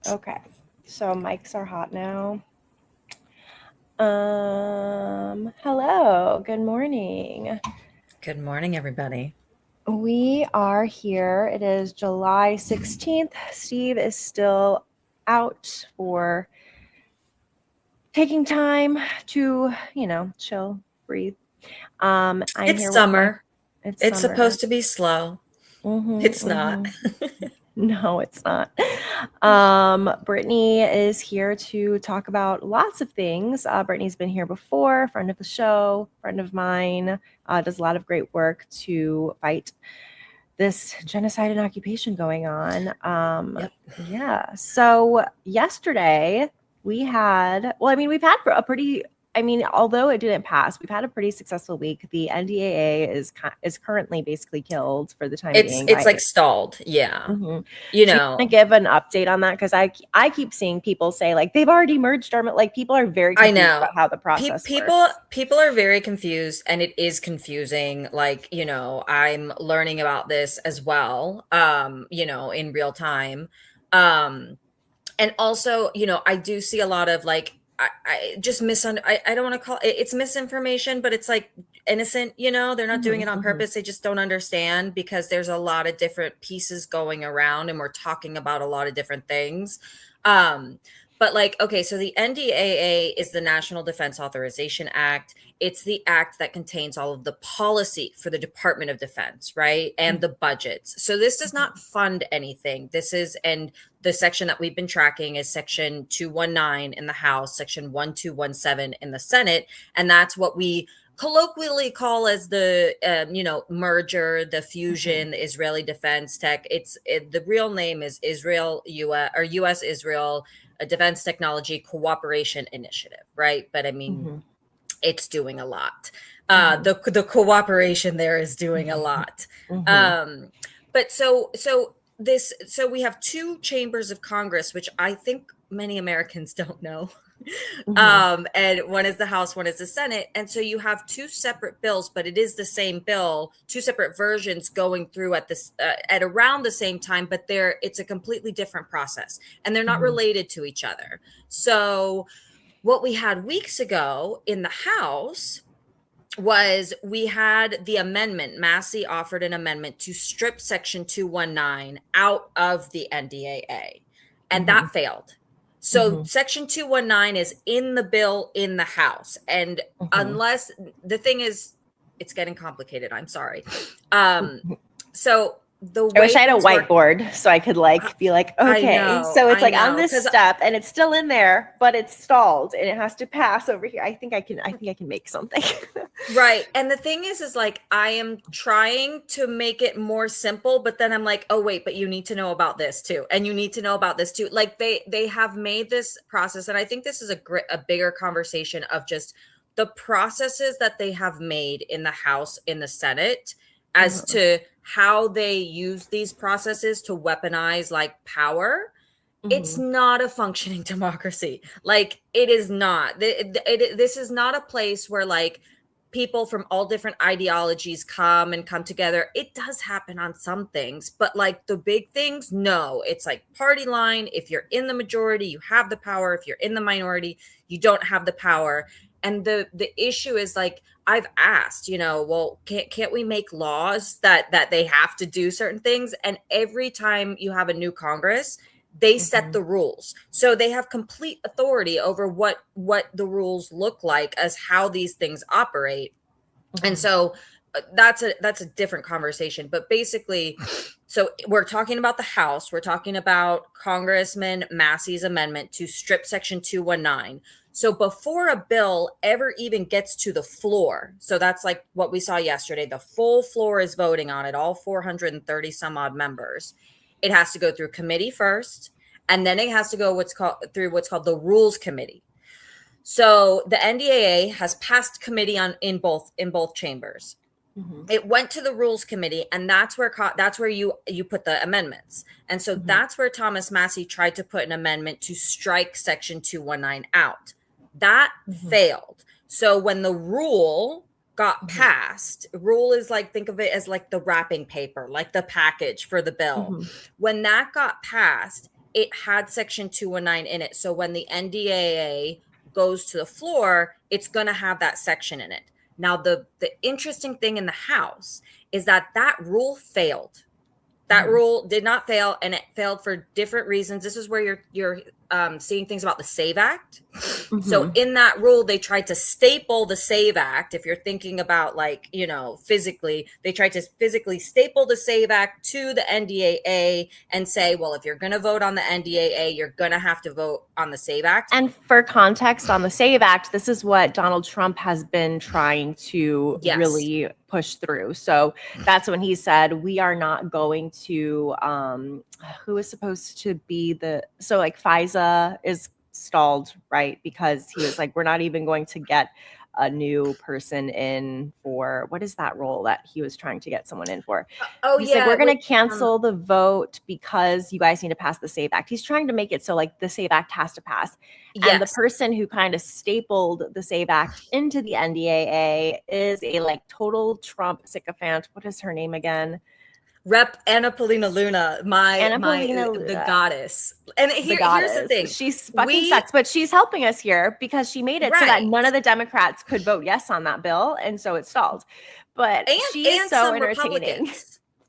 Okay, so mics are hot now. Hello, good morning. Good morning, everybody. We are here. It is July 16th. Steve is still out for taking time to, chill, breathe. I'm It's here with my, summer. it's It's summer. supposed to be slow. Mm-hmm, It's not. mm-hmm. No, it's not. Brittany is here to talk about lots of things. Brittany's been here before, friend of the show, friend of mine, does a lot of great work to fight this genocide and occupation going on. Yep. Yeah. So yesterday we've had a pretty, although it didn't pass, we've had a pretty successful week. The NDAA is currently basically killed for the time It's being it's by. like stalled. Yeah. Mhm. You Do you want know, to give an update on that? Because I keep seeing people say like they've already merged our like people are very I confused know. about how the process People works. people are very confused and it is confusing. Like, I'm learning about this as well, in real time. Um and also, I do see a lot of like I just I don't want to call it, it's misinformation, but it's like innocent, they're not doing Hmm, it on hmm. purpose. They just don't understand because there's a lot of different pieces going around and we're talking about a lot of different things. Um, but like, okay, so the NDAA is the National Defense Authorization Act. It's the act that contains all of the policy for the Department of Defense, right? And the budgets. So this does not fund anything. And the section that we've been tracking is section 219 in the House, section 1217 in the Senate. And that's what we colloquially call as the merger, the fusion, the Israeli defense tech. The real name is Israel US or US Israel Defense Technology Cooperation Initiative, right? But I mean, Hmm, it's doing a lot. hmm. The cooperation there is doing a lot. Hmm, Um, but so we have two chambers of Congress, which I think many Americans don't know. hmm. And one is the House, one is the Senate. And so you have two separate bills, but it is the same bill, two separate versions going through at around the same time, but it's a completely different process and they're not Hmm, related to each other. So what we had weeks ago in the House was we had the amendment. Massey offered an amendment to strip Section 219 out of the NDAA, and hmm, that failed. So hmm, Section 219 is in the bill in the House. And hmm. unless the thing is, it's getting complicated. I'm sorry. Um, so the I wish way I had a things work, whiteboard so I could like be like, okay, so it's I like on know, this because step and it's still in there, but it's stalled and it has to pass over here. I think I can make something. right. And the thing is like I am trying to make it more simple, but then I'm like, oh wait, but you need to know about this too. And you need to know about this too. Like they have made this process, and I think this is a bigger conversation of just the processes that they have made in the House, in the Senate, as Uh-huh. to how they use these processes to weaponize like power. It's Mhm. not a functioning democracy. Like it is not. This is not a place where like people from all different ideologies come together. It does happen on some things, but like the big things, no. It's like party line. If you're in the majority, you have the power. If you're in the minority, you don't have the power. And the issue is like I've asked, well, can't we make laws that they have to do certain things? And every time you have a new Congress, they set Mhm. the rules, so they have complete authority over what the rules look like as how these things operate. And Mhm. so that's a different conversation, but basically, so we're talking about the House, we're talking about Congressman Massey's amendment to strip section 219. So before a bill ever even gets to the floor, so that's like what we saw yesterday, the full floor is voting on it, all 430 some odd members. It has to go through committee first, and then it has to go what's called the Rules Committee. So the NDAA has passed committee on in both chambers. Mhm. It went to the Rules Committee, and that's where you put the amendments. And so Mhm. that's where Thomas Massey tried to put an amendment to strike section 219 out. That Mhm. failed. So when the rule got Mhm. passed, rule is like, think of it as like the wrapping paper, like the package for the bill. Mhm. When that got passed, it had Section 219 in it. So when the NDAA goes to the floor, it's going to have that section in it. Now, the interesting thing in the House is that rule failed. That rule did not fail, and it failed for different reasons. This is where you're seeing things about the SAVE Act. So in that rule, they tried to staple the SAVE Act. If you're thinking about physically, they tried to physically staple the SAVE Act to the NDAA and say, well, if you're going to vote on the NDAA, you're going to have to vote on the SAVE Act. And for context on the SAVE Act, this is what Donald Trump has been trying to really push through. So that's when he said, we are not going to, who is supposed to be FISA is stalled, right? Because he was like, we're not even going to get a new person in for, what is that role that he was trying to get someone in for? He's like, we're going to cancel the vote because you guys need to pass the SAVE Act. He's trying to make it so like the SAVE Act has to pass. And the person who kind of stapled the SAVE Act into the NDAA is a total Trump sycophant. What is her name again? Rep. Anna Paulina Luna, the goddess. And here's the thing. She's fucking sucks, but she's helping us here because she made it so that none of the Democrats could vote yes on that bill. And so it stalled. But she is so entertaining.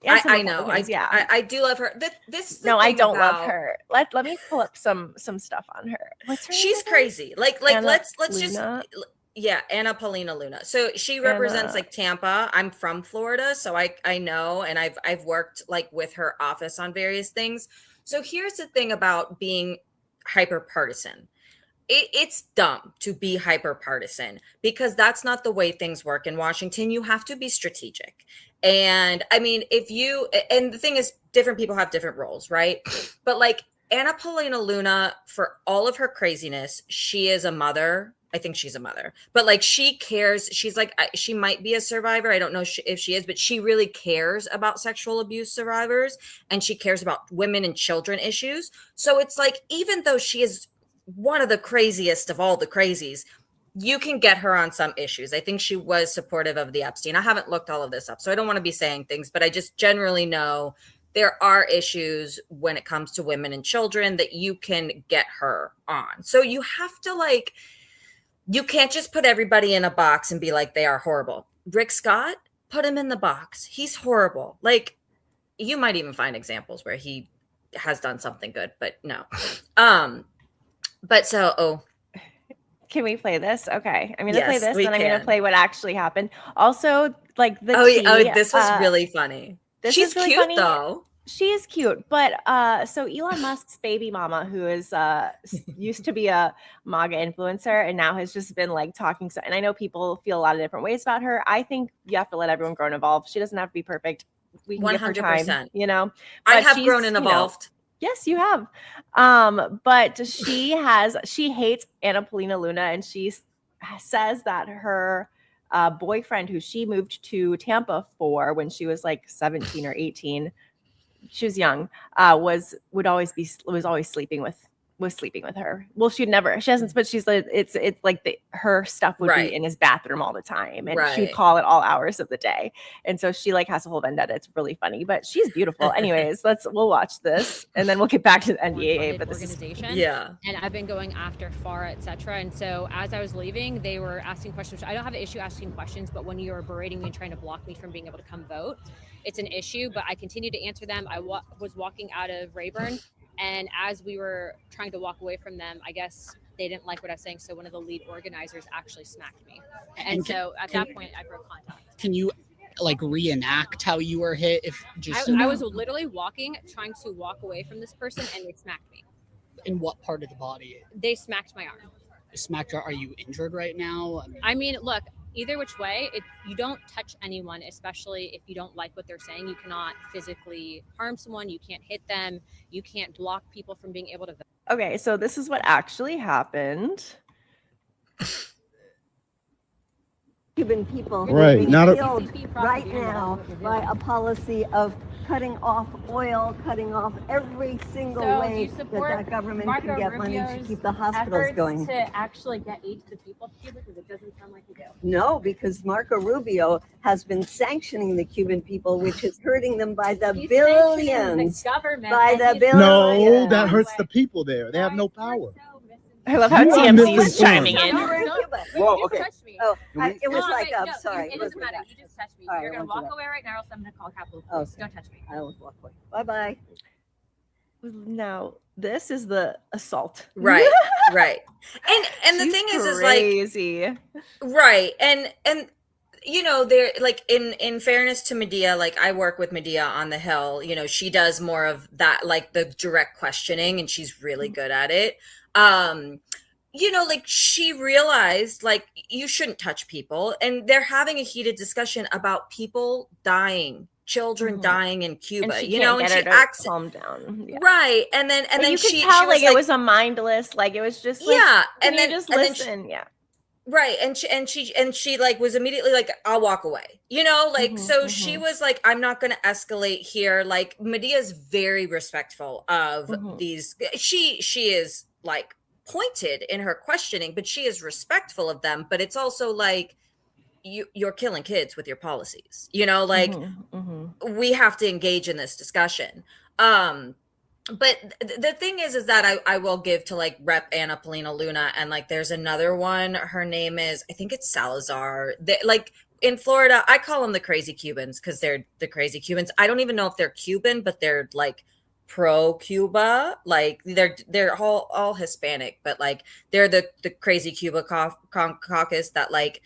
I know. I do love her. I don't love her. Let me pull up some stuff on her. What's her name? She's crazy. Let's just Anna Paulina Luna. So she represents Tampa. I'm from Florida, so I know, and I've worked with her office on various things. So here's the thing about being hyper partisan. It's dumb to be hyper partisan because that's not the way things work in Washington. You have to be strategic. And I mean, and the thing is, different people have different roles, right? But Anna Paulina Luna, for all of her craziness, she is a mother. I think she's a mother, but she cares. She's she might be a survivor. I don't know if she is, but she really cares about sexual abuse survivors, and she cares about women and children issues. So it's even though she is one of the craziest of all the crazies, you can get her on some issues. I think she was supportive of the Epstein. I haven't looked all of this up, so I don't want to be saying things, but I just generally know there are issues when it comes to women and children that you can get her on. So you have to you can't just put everybody in a box and be like, they are horrible. Rick Scott, put him in the box. He's horrible. You might even find examples where he has done something good, but no. Can we play this? Okay. I'm going to play this, and I'm going to play what actually happened. Also, this was really funny. She's really cute, though. She is cute, but so Elon Musk's baby mama, who is used to be a MAGA influencer and now has just been talking. And I know people feel a lot of different ways about her. I think you have to let everyone grow and evolve. She doesn't have to be perfect. We can 100%. Give her time, But I have grown and evolved. Yes, you have. But she hates Anna Paulina Luna, and she says that her boyfriend, who she moved to Tampa for when she was 17 or 18. She was young, was always sleeping with her. Well, she hasn't, but she's her stuff would be in his bathroom all the time, and she'd call at all hours of the day. And so she has a whole vendetta. It's really funny, but she's beautiful. Anyways, we'll watch this and then we'll get back to the NDAA. But this organization, and I've been going after FARA, etc. And so as I was leaving, they were asking questions. I don't have an issue asking questions, but when you're berating me and trying to block me from being able to come vote, it's an issue. But I continue to answer them. I was walking out of Rayburn, and as we were trying to walk away from them, I guess they didn't like what I was saying. So one of the lead organizers actually smacked me. And so at that point, I broke contact. Can you reenact how you were hit? I was literally trying to walk away from this person, and they smacked me. In what part of the body? They smacked my arm. Are you injured right now? I mean, look, either which way, you don't touch anyone, especially if you don't like what they're saying. You cannot physically harm someone. You can't hit them. You can't block people from being able to vote. Okay, so this is what actually happened. Cuban people right being killed right now by a policy of cutting off oil, cutting off every single way that government can get money to keep the hospitals going. To actually get aid to the people of Cuba, because it doesn't sound like you do. No, because Marco Rubio has been sanctioning the Cuban people, which is hurting them by the billions. The government by the billions. No, that hurts the people there. They have no power. I love how You are TMZ is chiming misinformed. in. Whoa, okay. Oh, it was No, like, wait, I'm no, sorry. It doesn't matter. You just touched me. All right, You're I gonna won't do walk that. away right now, or else I'm gonna call Capitol Oh, Police. Don't touch me. I will walk away. Bye-bye. Now, this is the assault. Right. And the She's thing is like, crazy. right. And you know, there, like, in fairness to Medea, like, I work with Medea on the Hill, you know, she does more of that, like the direct questioning, and she's really good at it. You know, like, she realized, like, you shouldn't touch people, and they're having a heated discussion about people dying, children dying in Cuba, And she you can't know, and get she her to acts calm down. Yeah. right, and then But you could she tell, was like, it was a mindless, like, it was just like, yeah, can and you then just and then she, listen. Yeah. right, and she like was immediately like, I'll walk away, you know, like, so she was like, I'm not going to escalate here. Like, Medea's very respectful of these. She is like pointed in her questioning, but she is respectful of them. But it's also like, you're killing kids with your policies, you know, like, we have to engage in this discussion. But the thing is that I will give to, like, Rep Anna Polina Luna, and, like, there's another one. Her name is, I think it's Salazar. Like, in Florida, I call them the crazy Cubans, because they're the crazy Cubans. I don't even know if they're Cuban, but they're like pro Cuba. Like, they're all Hispanic, but, like, they're the crazy Cuba caucus that, like,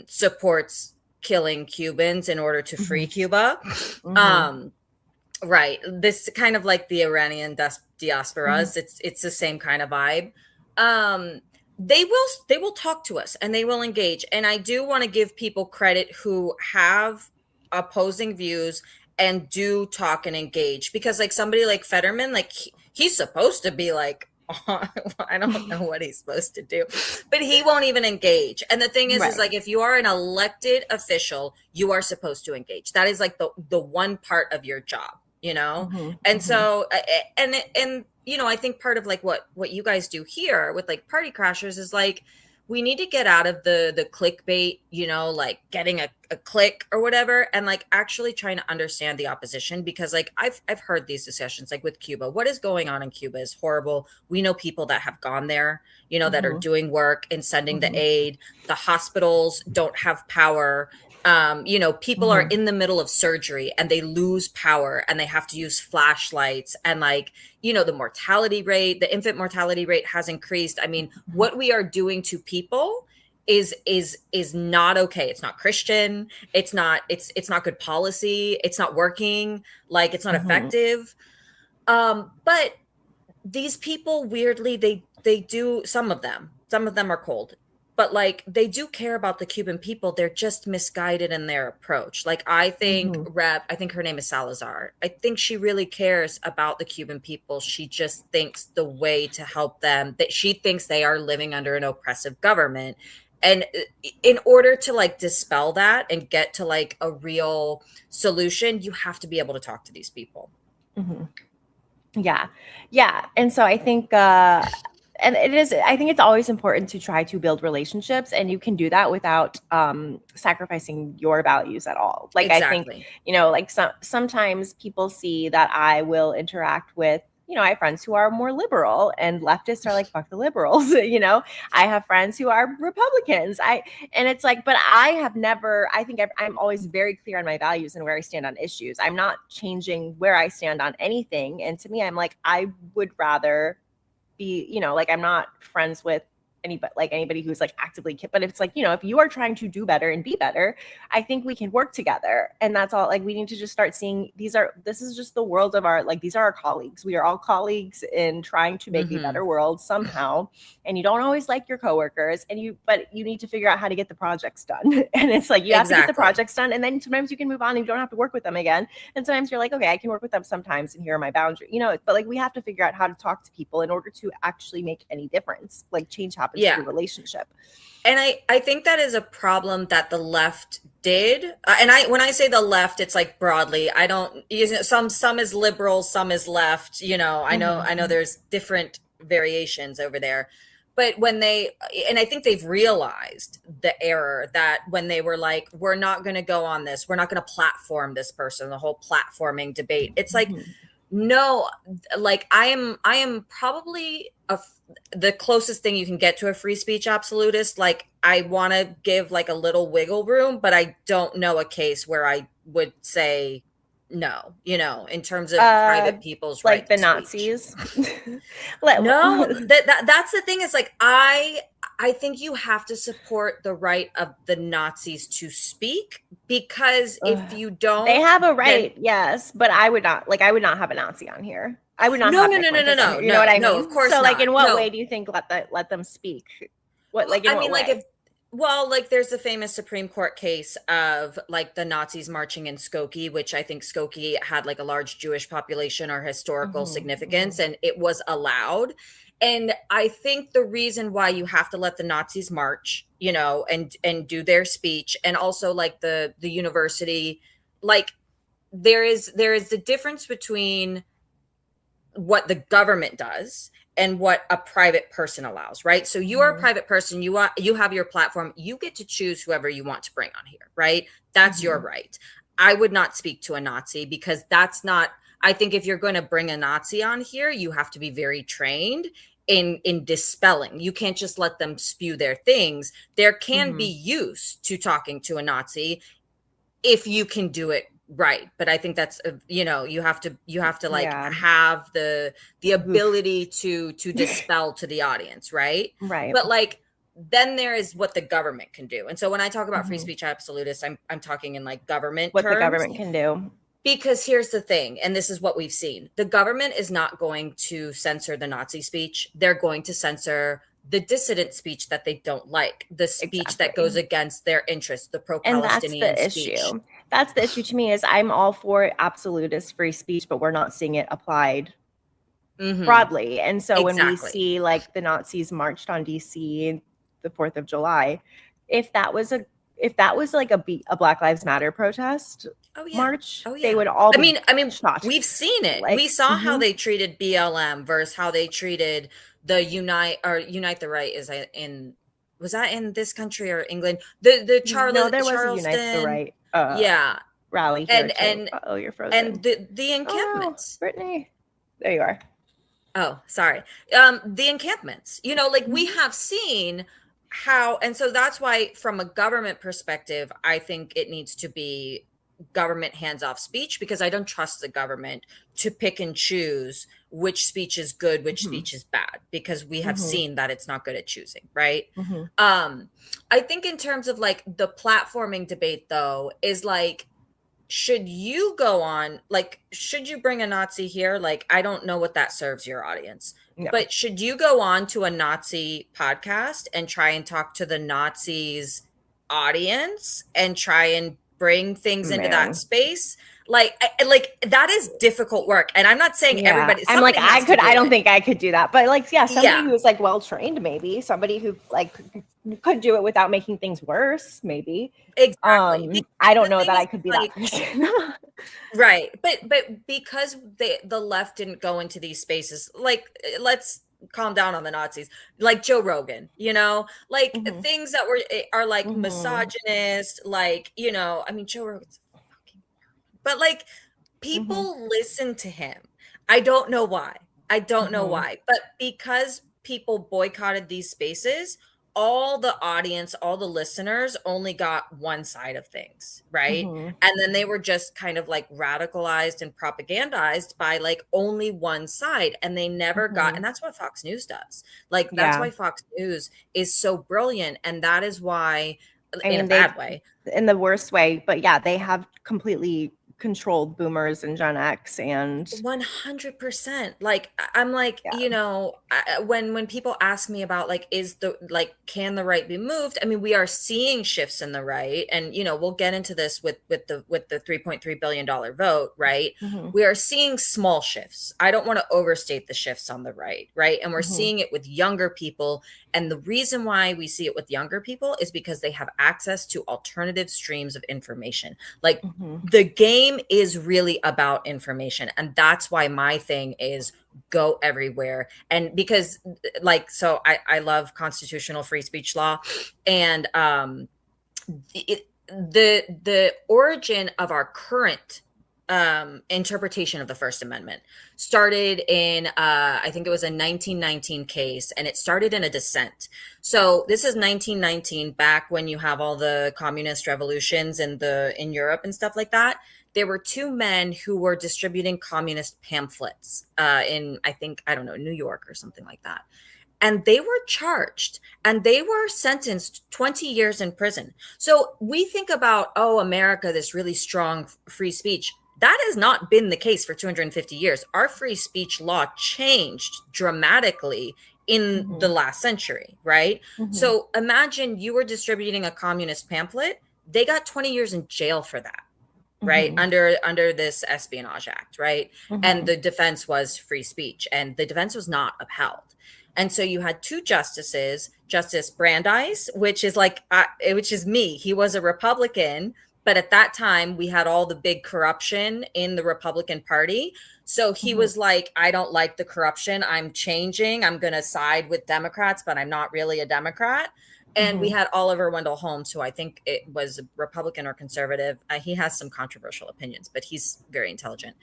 supports killing Cubans in order to free Cuba. Right. This kind of like the Iranian diasporas. It's the same kind of vibe. They will talk to us, and they will engage. And I do want to give people credit who have opposing views and do talk and engage, because, like, somebody like Fetterman, like, he's supposed to be like, I don't know what he's supposed to do, but he won't even engage. And the thing is like, if you are an elected official, you are supposed to engage. That is like the one part of your job, you know? And so, and, you know, I think part of like what you guys do here with like Party Crashers is like, we need to get out of the clickbait, you know, like getting a click or whatever, and like actually trying to understand the opposition, because like I've heard these discussions like with Cuba. What is going on in Cuba is horrible. We know people that have gone there, you know, that are doing work and sending the aid. The hospitals don't have power. You know, people are in the middle of surgery and they lose power and they have to use flashlights, and like, you know, the mortality rate, the infant mortality rate has increased. I mean, what we are doing to people is not okay. It's not Christian. It's not good policy. It's not working. Like, it's not effective. But these people, weirdly, they do, some of them are cold, but like, they do care about the Cuban people. They're just misguided in their approach. Like, I think I think her name is Salazar. I think she really cares about the Cuban people. She just thinks the way to help them, that she thinks they are living under an oppressive government. And in order to like dispel that and get to like a real solution, you have to be able to talk to these people. Yeah. And so I think, and I think it's always important to try to build relationships, and you can do that without sacrificing your values at all. Like, exactly. I think, you know, like sometimes people see that I will interact with, you know, I have friends who are more liberal, and leftists are like, fuck the liberals. You know, I have friends who are Republicans. And it's like, but I think I'm always very clear on my values and where I stand on issues. I'm not changing where I stand on anything. And to me, I'm like, I would rather be, you know, like, I'm not friends with anybody who's like actively, but if it's like, you know, if you are trying to do better and be better, I think we can work together. And that's all. Like, we need to just start seeing this is just the world of our, like, these are our colleagues. We are all colleagues in trying to make a better world somehow. And you don't always like your coworkers, but you need to figure out how to get the projects done. And it's like, you have to get the projects done, and then sometimes you can move on and you don't have to work with them again. And sometimes you're like, okay, I can work with them sometimes, and here are my boundaries, you know. But like, we have to figure out how to talk to people in order to actually make any difference, like change happen happens to Yeah. your relationship. And I think that is a problem that the left did. And when I say the left, it's like broadly. I don't some is liberal, some is left. I know there's different variations over there. But and I think they've realized the error that when they were like, we're not going to go on this, we're not going to platform this person, the whole platforming debate. It's like, no, like I am probably the closest thing you can get to a free speech absolutist. Like I want to give like a little wiggle room, but I don't know a case where I would say no, in terms of private people's like right the to Nazis. No, that's the thing is like I think you have to support the right of the Nazis to speak, because if you don't, they have a right, yes, but I would not have a Nazi on here. I would not. No. You know what I mean? Of course. So, like, not. in what No. way do you think let them speak? What, Well, like, in I what mean, way? like, like, there's the famous Supreme Court case of like the Nazis marching in Skokie, which I think Skokie had like a large Jewish population or historical significance, and it was allowed. And I think the reason why you have to let the Nazis march, and do their speech, and also like the university, like there is the difference between what the government does and what a private person allows, right? So you are a private person, you have your platform, you get to choose whoever you want to bring on here, right? That's your right. I would not speak to a Nazi, because that's not, I think if you're going to bring a Nazi on here, you have to be very trained in dispelling. You can't just let them spew their things. There can be use to talking to a Nazi if you can do it right, but I think that's you have to like have the ability to dispel to the audience, right? But like then there is what the government can do. And so when I talk about free speech absolutist, I'm talking in like government what terms, the government can do. Because here's the thing, and this is what we've seen. The government is not going to censor the Nazi speech. They're going to censor the dissident speech that they don't like, the speech that goes against their interests, the pro-Palestinian speech. Issue. That's the issue to me, is I'm all for absolutist free speech, but we're not seeing it applied broadly. And so when we see like the Nazis marched on DC the 4th of July, if that was like a Black Lives Matter protest march, they would all I mean shot. We've seen it. Like, we saw how they treated BLM versus how they treated the Unite the Right was that in this country or England? The Charlotte, there was Charleston, a Unite the Right rally here and you're frozen. And the encampments. Brittany, there you are. Oh, sorry. The encampments. Like we have seen how, and so that's why from a government perspective, I think it needs to be government hands-off speech, because I don't trust the government to pick and choose which speech is good, which speech is bad, because we have seen that it's not good at choosing, right? I think in terms of like the platforming debate though, is like, should you go on, like, should you bring a Nazi here? Like, I don't know what that serves your audience, but should you go on to a Nazi podcast and try and talk to the Nazis audience and try and bring things into that space? Like that is difficult work. And I'm not saying everybody. I'm like, I don't think I could do that. But like, somebody who's like well-trained, maybe somebody who like could do it without making things worse, maybe. Exactly. I don't know that I could be that person. Right. But because the left didn't go into these spaces, like, let's calm down on the Nazis, like Joe Rogan, like things that are like misogynist, like, I mean, Joe Rogan's fucking, but like people listen to him. I don't know why. But because people boycotted these spaces, all the audience, all the listeners only got one side of things, right? And then they were just kind of like radicalized and propagandized by like only one side, and they never got, and that's what Fox News does. Like that's why Fox News is so brilliant, and that is why, in a bad way, in the worst way, but they have completely controlled boomers and Gen X and 100%. Like I'm like, Yeah. you know, when people ask me about like can the right be moved? I mean, we are seeing shifts in the right, and you know, we'll get into this with the $3.3 billion vote, right? Mhm. We are seeing small shifts. I don't want to overstate the shifts on the right, right? And we're Mhm. seeing it with younger people, and the reason why we see it with younger people is because they have access to alternative streams of information. Like Mhm. the game is really about information, and that's why my thing is go everywhere. And because like, so I love constitutional free speech law, and the origin of our current interpretation of the First Amendment started in I think it was a 1919 case, and it started in a dissent. So this is 1919, back when you have all the communist revolutions in Europe and stuff like that. There were two men who were distributing communist pamphlets in, I think, I don't know, New York or something like that. And they were charged and they were sentenced 20 years in prison. So we think about, oh, America, this really strong free speech. That has not been the case for 250 years. Our free speech law changed dramatically in the last century, right? Mhm. So imagine you were distributing a communist pamphlet. They got 20 years in jail for that, right? Mhm. Under this Espionage Act, right? And Mhm. the defense was free speech, and the defense was not upheld. And so you had two justices, Justice Brandeis, which is like, which is me. He was a Republican, but at that time we had all the big corruption in the Republican Party. So he Mhm. was like, I don't like the corruption. I'm changing. I'm going to side with Democrats, but I'm not really a Democrat. And we Mhm. had Oliver Wendell Holmes, who I think it was a Republican or conservative. He has some controversial opinions, but he's very intelligent.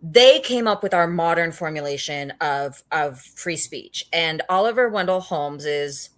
They came up with our modern formulation of free speech. And Oliver Wendell Holmes's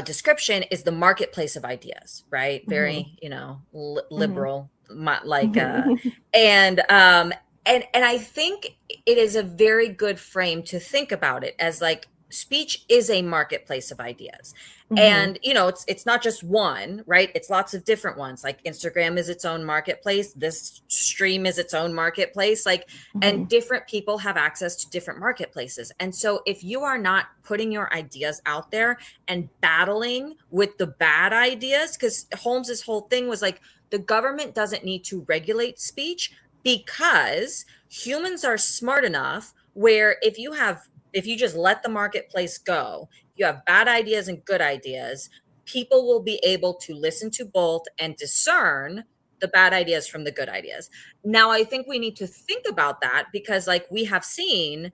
description is the marketplace of ideas, right? Mhm. Very, you know, Mhm. liberal, like, Mhm. and I think it is a very good frame to think about it as like speech is a marketplace of ideas. Mhm. And you know, it's not just one, right? It's lots of different ones. Like Instagram is its own marketplace, this stream is its own marketplace, like, and Mhm. different people have access to different marketplaces. And so if you are not putting your ideas out there and battling with the bad ideas, because Holmes's whole thing was like, the government doesn't need to regulate speech because humans are smart enough where if you just let the marketplace go, you have bad ideas and good ideas, people will be able to listen to both and discern the bad ideas from the good ideas. Now, I think we need to think about that because, like, we have seen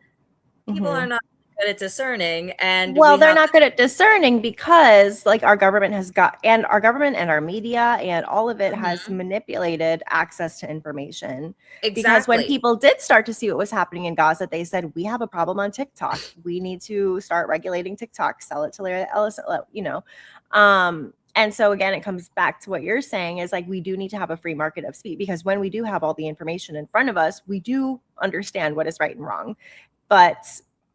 people are Mhm. not good at discerning, and Well, we they're have. not good at discerning because, like, our government and our media and all of it has Mhm. manipulated access to information. Because when Exactly. people did start to see what was happening in Gaza, they said, "We have a problem on TikTok. We need to start regulating TikTok, sell it to Larry Ellison," you know. And so again, it comes back to what you're saying is like we do need to have a free market of speech because when we do have all the information in front of us, we do understand what is right and wrong. But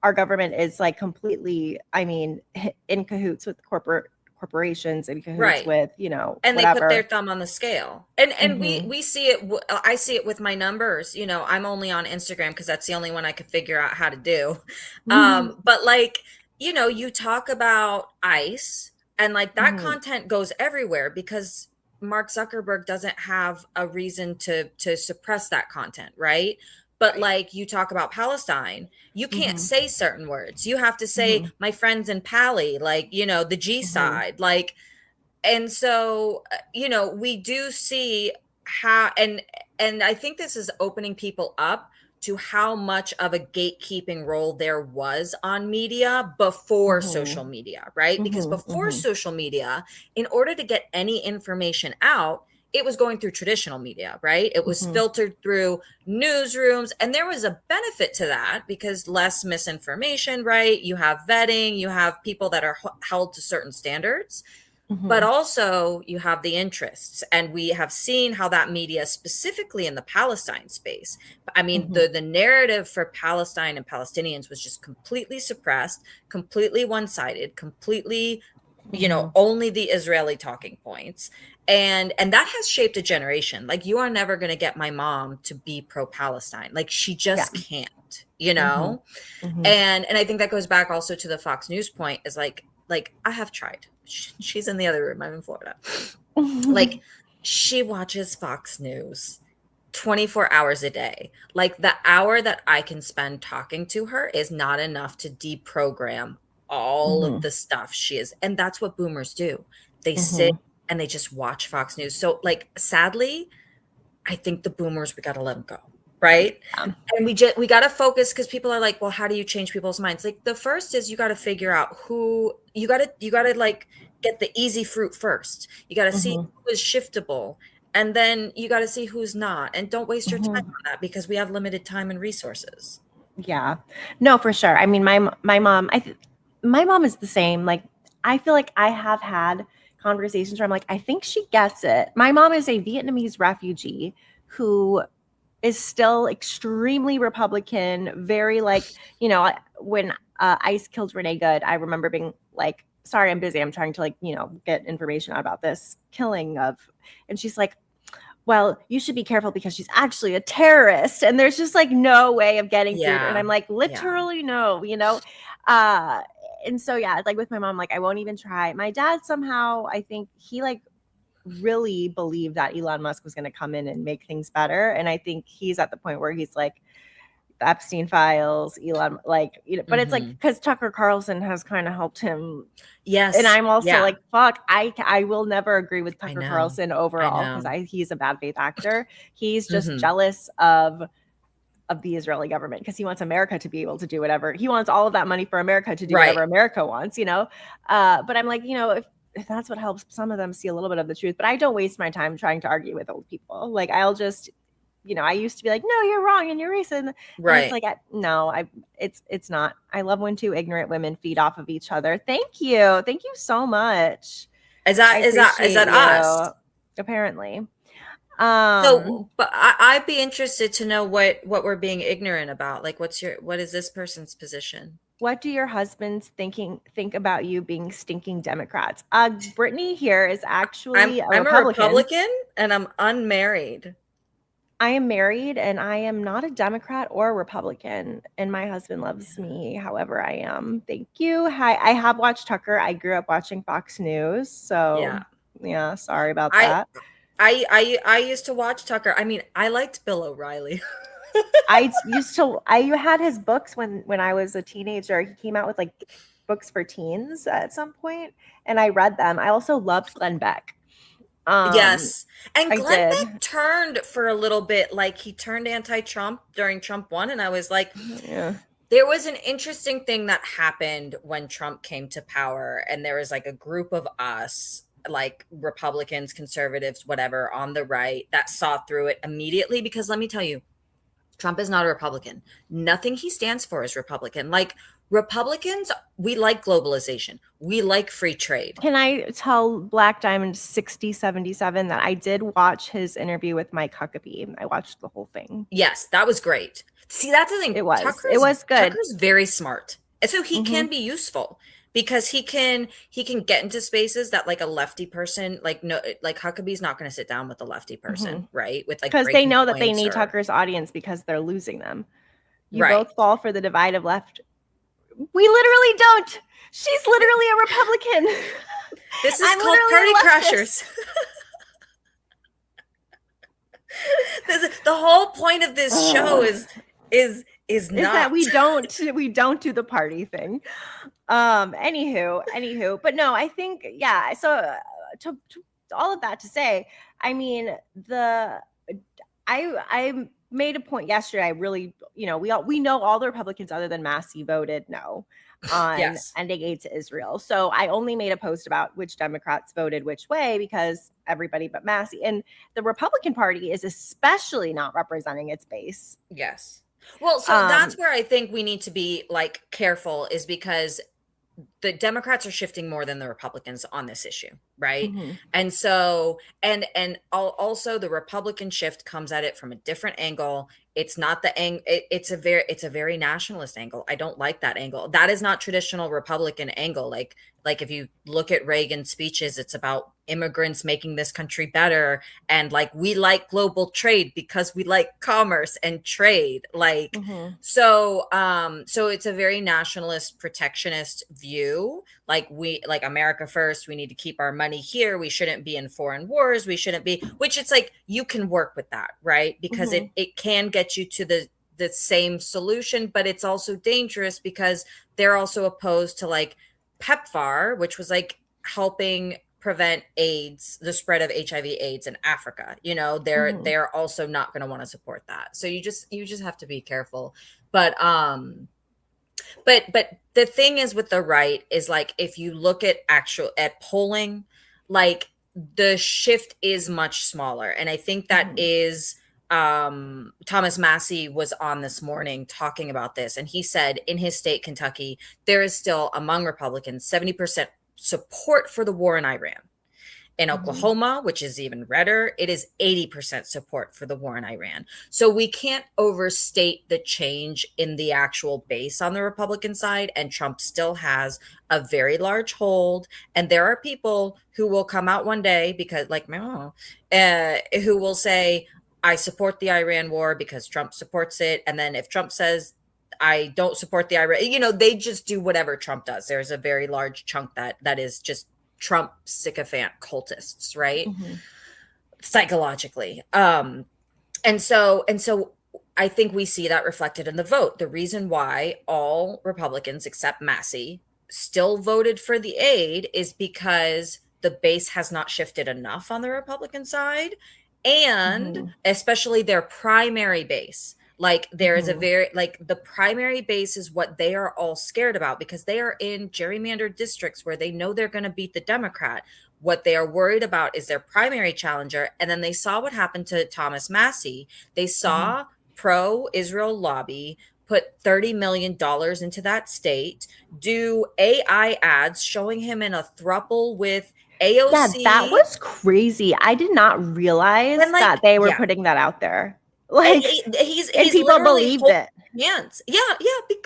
our government is like completely, I mean, in cahoots with corporations, in cahoots Right. with, you know, And they put their whatever. thumb on the scale. And Mhm. we see it, I see it with my numbers. You know, I'm only on Instagram because that's the only one I could figure out how to do. Mhm. But like, you know, you talk about ICE, and like that Mhm. content goes everywhere because Mark Zuckerberg doesn't have a reason to suppress that content, right? But Right. like you talk about Palestine, you can't Mhm. say certain words. You have to say Mhm. my friends in Pali, like, you know, the G Mhm. side, like. And so you know, we do see how, and I think this is opening people up to how much of a gatekeeping role there was on media before social Mhm. media, right? Because Mhm. before Mhm. social media, in order to get any information out, it was going through traditional media, right? It was Mhm. filtered through newsrooms, and there was a benefit to that because less misinformation, right? You have vetting, you have people that are held to certain standards, but Mhm. also you have the interests, and we have seen how that media, specifically in the Palestine space, I mean, Mhm. the narrative for Palestine and Palestinians was just completely suppressed, completely one-sided, completely you know, only the Israeli talking points. And that has shaped a generation. Like, you are never going to get my mom to be pro-Palestine. Like, she just can't, you know? And I think that goes back also to the Fox News point, is like I have tried. She's in the other room. I'm in Florida. Like, she watches Fox News 24 hours a day. Like, the hour that I can spend talking to her is not enough to deprogram all of the stuff she is. And that's what boomers do. They sit and they just watch Fox News. So, like, sadly, I think the boomers, we got to let them go. Right. And we got to focus, because people are like, well, how do you change people's minds? Like, the first is you got to figure out who you got to like get the easy fruit first. You got to see who is shiftable, and then you got to see who's not. And don't waste your time on that, because we have limited time and resources. Yeah, no, for sure. I mean, my mom, my mom is the same. Like, I feel like I have had conversations where I'm like, I think she gets it. My mom is a Vietnamese refugee who is still extremely Republican, very like, you know, when ICE killed Renee Good, I remember being like, sorry, I'm busy. I'm trying to, like, you know, get information out about this killing of, and she's like, well, you should be careful because she's actually a terrorist. And there's just like no way of getting through. And I'm like, literally no, you know? And so, yeah, like with my mom, like, I won't even try. My dad somehow, I think he like really believed that Elon Musk was going to come in and make things better. And I think he's at the point where he's like, the Epstein files, Elon, like, you know, but it's like, because Tucker Carlson has kind of helped him. Yes. And I'm also like, fuck, I will never agree with Tucker Carlson overall, because he's a bad faith actor. He's just jealous of the Israeli government, because he wants America to be able to do whatever. He wants all of that money for America to do whatever America wants, you know? But I'm like, you know, if that's what helps some of them see a little bit of the truth, but I don't waste my time trying to argue with old people. Like, I'll just, you know, I used to be like, no, you're wrong and you're racist. Right. It's like, it's not. I love when two ignorant women feed off of each other. Thank you. Thank you so much. Is that us? Apparently. So, but I'd be interested to know what we're being ignorant about. Like, what is this person's position? What do your husbands think about you being stinking Democrats? Brittany here is actually I'm a Republican, and I'm unmarried. I am married, and I am not a Democrat or a Republican, and my husband loves me however I am. Thank you. Hi, I have watched Tucker. I grew up watching Fox News, so yeah, sorry about that. I used to watch Tucker. I mean, I liked Bill O'Reilly. I had his books when I was a teenager. He came out with like books for teens at some point, and I read them. I also loved Glenn Beck. Yes. And Glenn Beck turned for a little bit, like he turned anti-Trump during Trump 1. And I was like, there was an interesting thing that happened when Trump came to power. And there was like a group of us, like Republicans, conservatives, whatever, on the right that saw through it immediately. Because let me tell you, Trump is not a Republican. Nothing he stands for is Republican. Like, Republicans, we like globalization. We like free trade. Can I tell Black Diamond 6077 that I did watch his interview with Mike Huckabee? I watched the whole thing. Yes, that was great. See, that's the thing. It was good. Tucker's very smart. And so he can be useful, because he can get into spaces that like a lefty person, like Huckabee's not going to sit down with a lefty person, right? With like, because they know that they need Tucker's audience because they're losing them. You both fall for the divide of left. We literally don't. She's literally a Republican. This is called Party Crashers. The whole point of this show is not that we don't do the party thing. Anywho, but no, I think so to all of that to say, I mean, I made a point yesterday. I really, you know, we know all the Republicans other than Massey voted no on ending aid to Israel. So I only made a post about which Democrats voted which way, because everybody but Massey, and the Republican Party is especially not representing its base. Yes. Well, so that's where I think we need to be like careful, is because the Democrats are shifting more than the Republicans on this issue, right? Mhm. And so, also the Republican shift comes at it from a different angle. It's not the it's a very nationalist angle. I don't like that angle. That is not traditional Republican angle. Like if you look at Reagan's speeches, it's about immigrants making this country better, and like we like global trade because we like commerce and trade. Like Mhm. so it's a very nationalist protectionist view. Like America first, we need to keep our money here. We shouldn't be in foreign wars. We shouldn't be, which it's like you can work with that, right? Because Mhm. it can get you to the same solution, but it's also dangerous because they're also opposed to like PEPFAR, which was like helping prevent AIDS, the spread of HIV AIDS in Africa. You know, Mhm. they're also not going to want to support that. So you just have to be careful. But the thing is with the right is like if you look at polling, like the shift is much smaller. And I think that Mhm. is Thomas Massey was on this morning talking about this, and he said in his state, Kentucky, there is still among Republicans 70% support for the war in Iran. In Mhm. Oklahoma, which is even redder, it is 80% support for the war in Iran. So we can't overstate the change in the actual base on the Republican side. And Trump still has a very large hold. And there are people who will come out one day because, like my mom, who will say, I support the Iran war because Trump supports it. And then if Trump says, I don't support the Iran, you know, they just do whatever Trump does. There's a very large chunk that is just Trump sycophant cultists, right? Mhm. Psychologically. And so I think we see that reflected in the vote. The reason why all Republicans except Massey still voted for the aid is because the base has not shifted enough on the Republican side, and Mhm. especially their primary base. Like there is a Mhm. very like the primary base is what they are all scared about because they are in gerrymandered districts where they know they're going to beat the Democrat. What they are worried about is their primary challenger. And then they saw what happened to Thomas Massey. They saw pro-Israel lobby put $30 million into that state, do AI ads showing him in a throuple with Yeah, that AOC. was crazy. I did not realize And that like, they were yeah, putting that out there. And Like, and he's people literally believed holding it. hands. Yeah,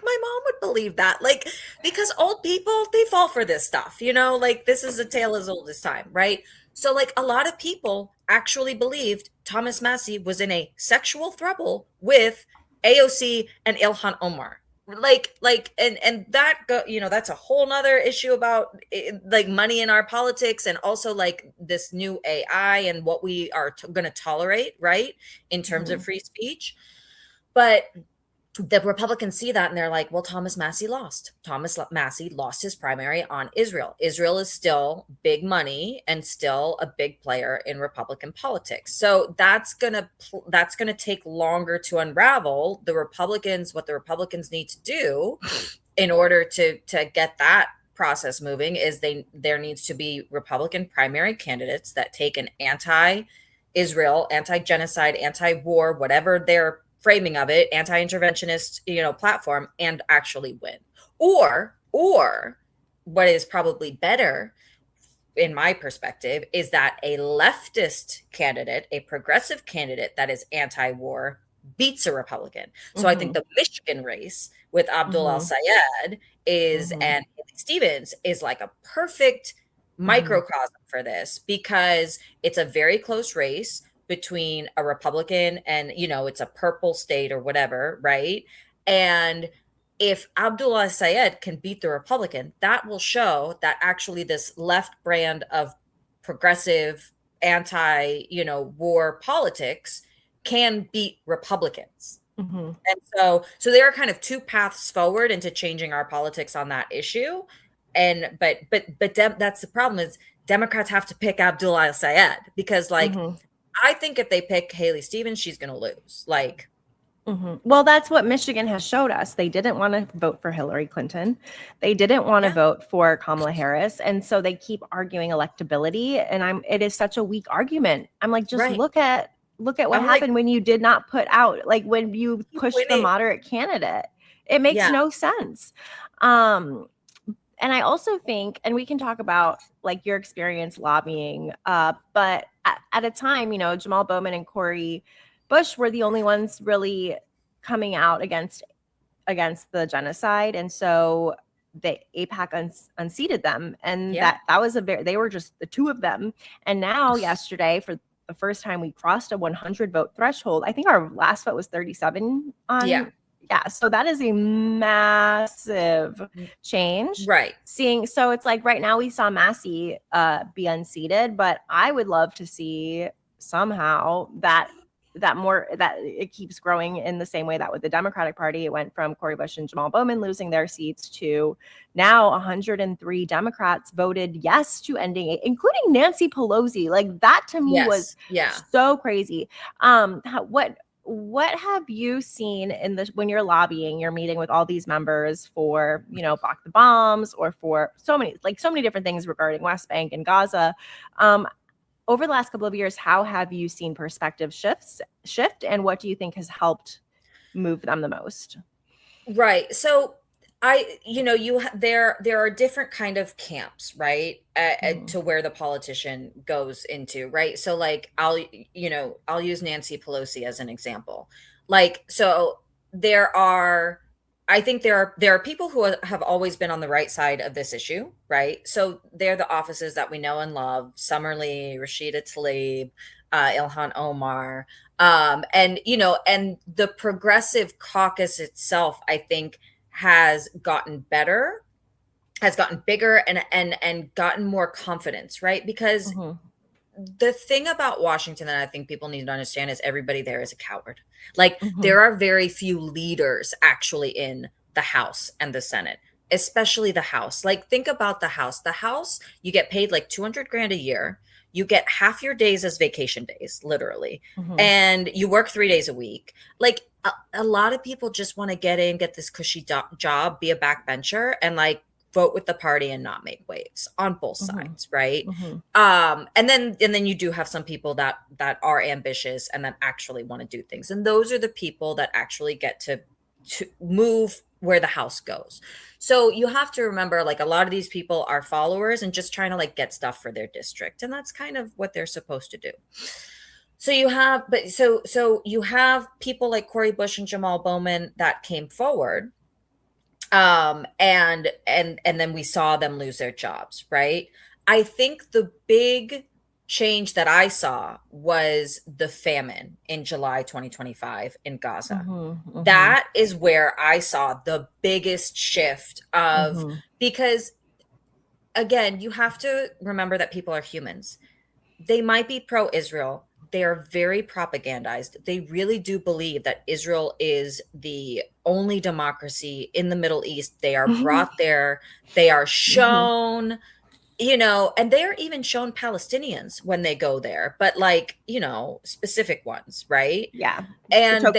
my mom would believe that. Like because old people they fall for this stuff, you know. Like this is a tale as old as time, right? So like a lot of people actually believed Thomas Massey was in a sexual throuple with AOC and Ilhan Omar. And that go, you know, that's a whole nother issue about like money in our politics and also like this new AI and what we are going to tolerate, right? In terms of Mhm. free speech. But the Republicans see that and they're like, well, Thomas Massey lost. Thomas Massey lost his primary on Israel. Israel is still big money and still a big player in Republican politics. So that's gonna take longer to unravel. What the Republicans need to do in order to get that process moving is there needs to be Republican primary candidates that take an anti-Israel, anti-genocide, anti-war, whatever their framing of it, anti-interventionist, you know, platform, and actually win. Or what is probably better in my perspective is that a leftist candidate, a progressive candidate that is anti-war beats a Republican. So I think Mhm. the Michigan race with Abdul Mhm. Al-Sayed is Mhm. and Haley Stevens is like a perfect Mhm. microcosm for this because it's a very close race between a Republican and, you know, it's a purple state or whatever, right? And if Abdullah Sayed can beat the Republican, that will show that actually this left brand of progressive anti, you know, war politics can beat Republicans. Mhm. And so there are kind of two paths forward into changing our politics on that issue. And that's the problem is Democrats have to pick Abdullah Sayed because like Mhm. I think if they pick Haley Stevens, she's going to lose. Like, Mhm. Well, that's what Michigan has showed us. They didn't want to vote for Hillary Clinton. They didn't want to yeah, vote for Kamala Harris. And so they keep arguing electability. And it is such a weak argument. I'm like, just right. look at what I'm like, happened when you did not put out, like when you keep pushed the winning. moderate candidate. It makes Yeah. no sense. Um, and I also think, and we can talk about like your experience lobbying, but at a time, you know, Jamal Bowman and Cori Bush were the only ones really coming out against the genocide, and so the APAC unseated them, and Yeah. that was they were just the two of them. And now yesterday, for the first time, we crossed a 100 vote threshold. I think our last vote was 37 on. Yeah, so that is a massive change. Right. So it's like right now we saw Massey be unseated, but I would love to see somehow that it keeps growing in the same way that with the Democratic Party, it went from Cori Bush and Jamal Bowman losing their seats to now 103 Democrats voted yes to ending it, including Nancy Pelosi. Like that to me was so crazy. What have you seen when you're lobbying, you're meeting with all these members for, you know, block the bombs or for so many different things regarding West Bank and Gaza? Over the last couple of years, how have you seen perspective shift, and what do you think has helped move them the most? Right. So there are different kind of camps, right? To where the politician goes into, right? So like I'll use Nancy Pelosi as an example. Like, so I think there are people who have always been on the right side of this issue, right? So they're the offices that we know and love: Summerlee, Rashida Tlaib, Ilhan Omar, and the Progressive Caucus itself, I think, has gotten better, has gotten bigger, and gotten more confidence, right? Because the thing about Washington that I think people need to understand is everybody there is a coward. Like there are very few leaders actually in the House and the Senate, especially the House. Like think about the House. The House, you get paid like 200 grand a year. You get half your days as vacation days, literally. And you work 3 days a week. Like a lot of people just want to get this cushy job, be a backbencher, and like vote with the party and not make waves on both sides, right? And then you do have some people that are ambitious and that actually want to do things, and those are the people that actually get to move where the House goes. So you have to remember, like, a lot of these people are followers and just trying to like get stuff for their district, and that's kind of what they're supposed to do. So you have people like Cori Bush and Jamal Bowman that came forward, and then we saw them lose their jobs, right? I think the big change that I saw was the famine in July 2025 in Gaza. That is where I saw the biggest shift of, because again, you have to remember that people are humans. They might be pro-Israel. They are very propagandized. They really do believe that Israel is the only democracy in the Middle East. They are brought there. They are shown, and they are even shown Palestinians when they go there, but like, specific ones, right? Yeah. And the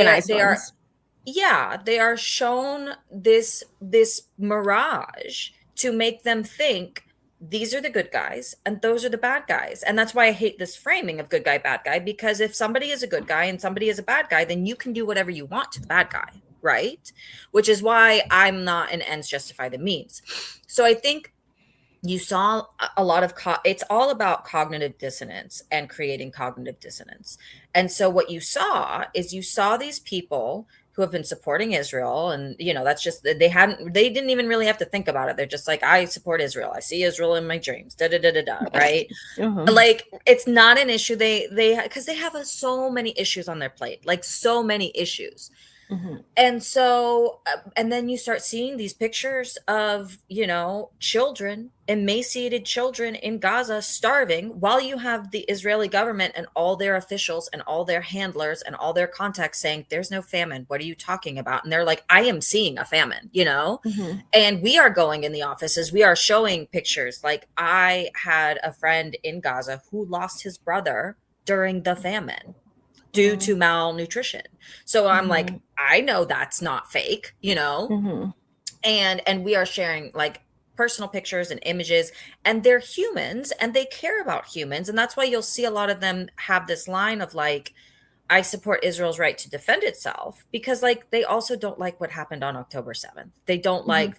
they are shown this mirage to make them think these are the good guys and those are the bad guys. And that's why I hate this framing of good guy, bad guy, because if somebody is a good guy and somebody is a bad guy, then you can do whatever you want to the bad guy, right? Which is why I'm not an ends justify the means. So I think you saw a lot of it's all about cognitive dissonance and creating cognitive dissonance. And so what you saw these people who have been supporting Israel, and that's just, they didn't even really have to think about it. They're just like, I support Israel. I see Israel in my dreams. Right? Like, it's not an issue. They because they have so many issues on their plate, like so many issues. And so, and then you start seeing these pictures of, children, emaciated children in Gaza starving, while you have the Israeli government and all their officials and all their handlers and all their contacts saying, there's no famine. What are you talking about? And they're like, I am seeing a famine, and we are going in the offices. We are showing pictures. Like, I had a friend in Gaza who lost his brother during the famine due to malnutrition. So I'm like, I know that's not fake, and we are sharing like personal pictures and images, and they're humans and they care about humans. And that's why you'll see a lot of them have this line of like, I support Israel's right to defend itself because like they also don't like what happened on October 7th. They don't like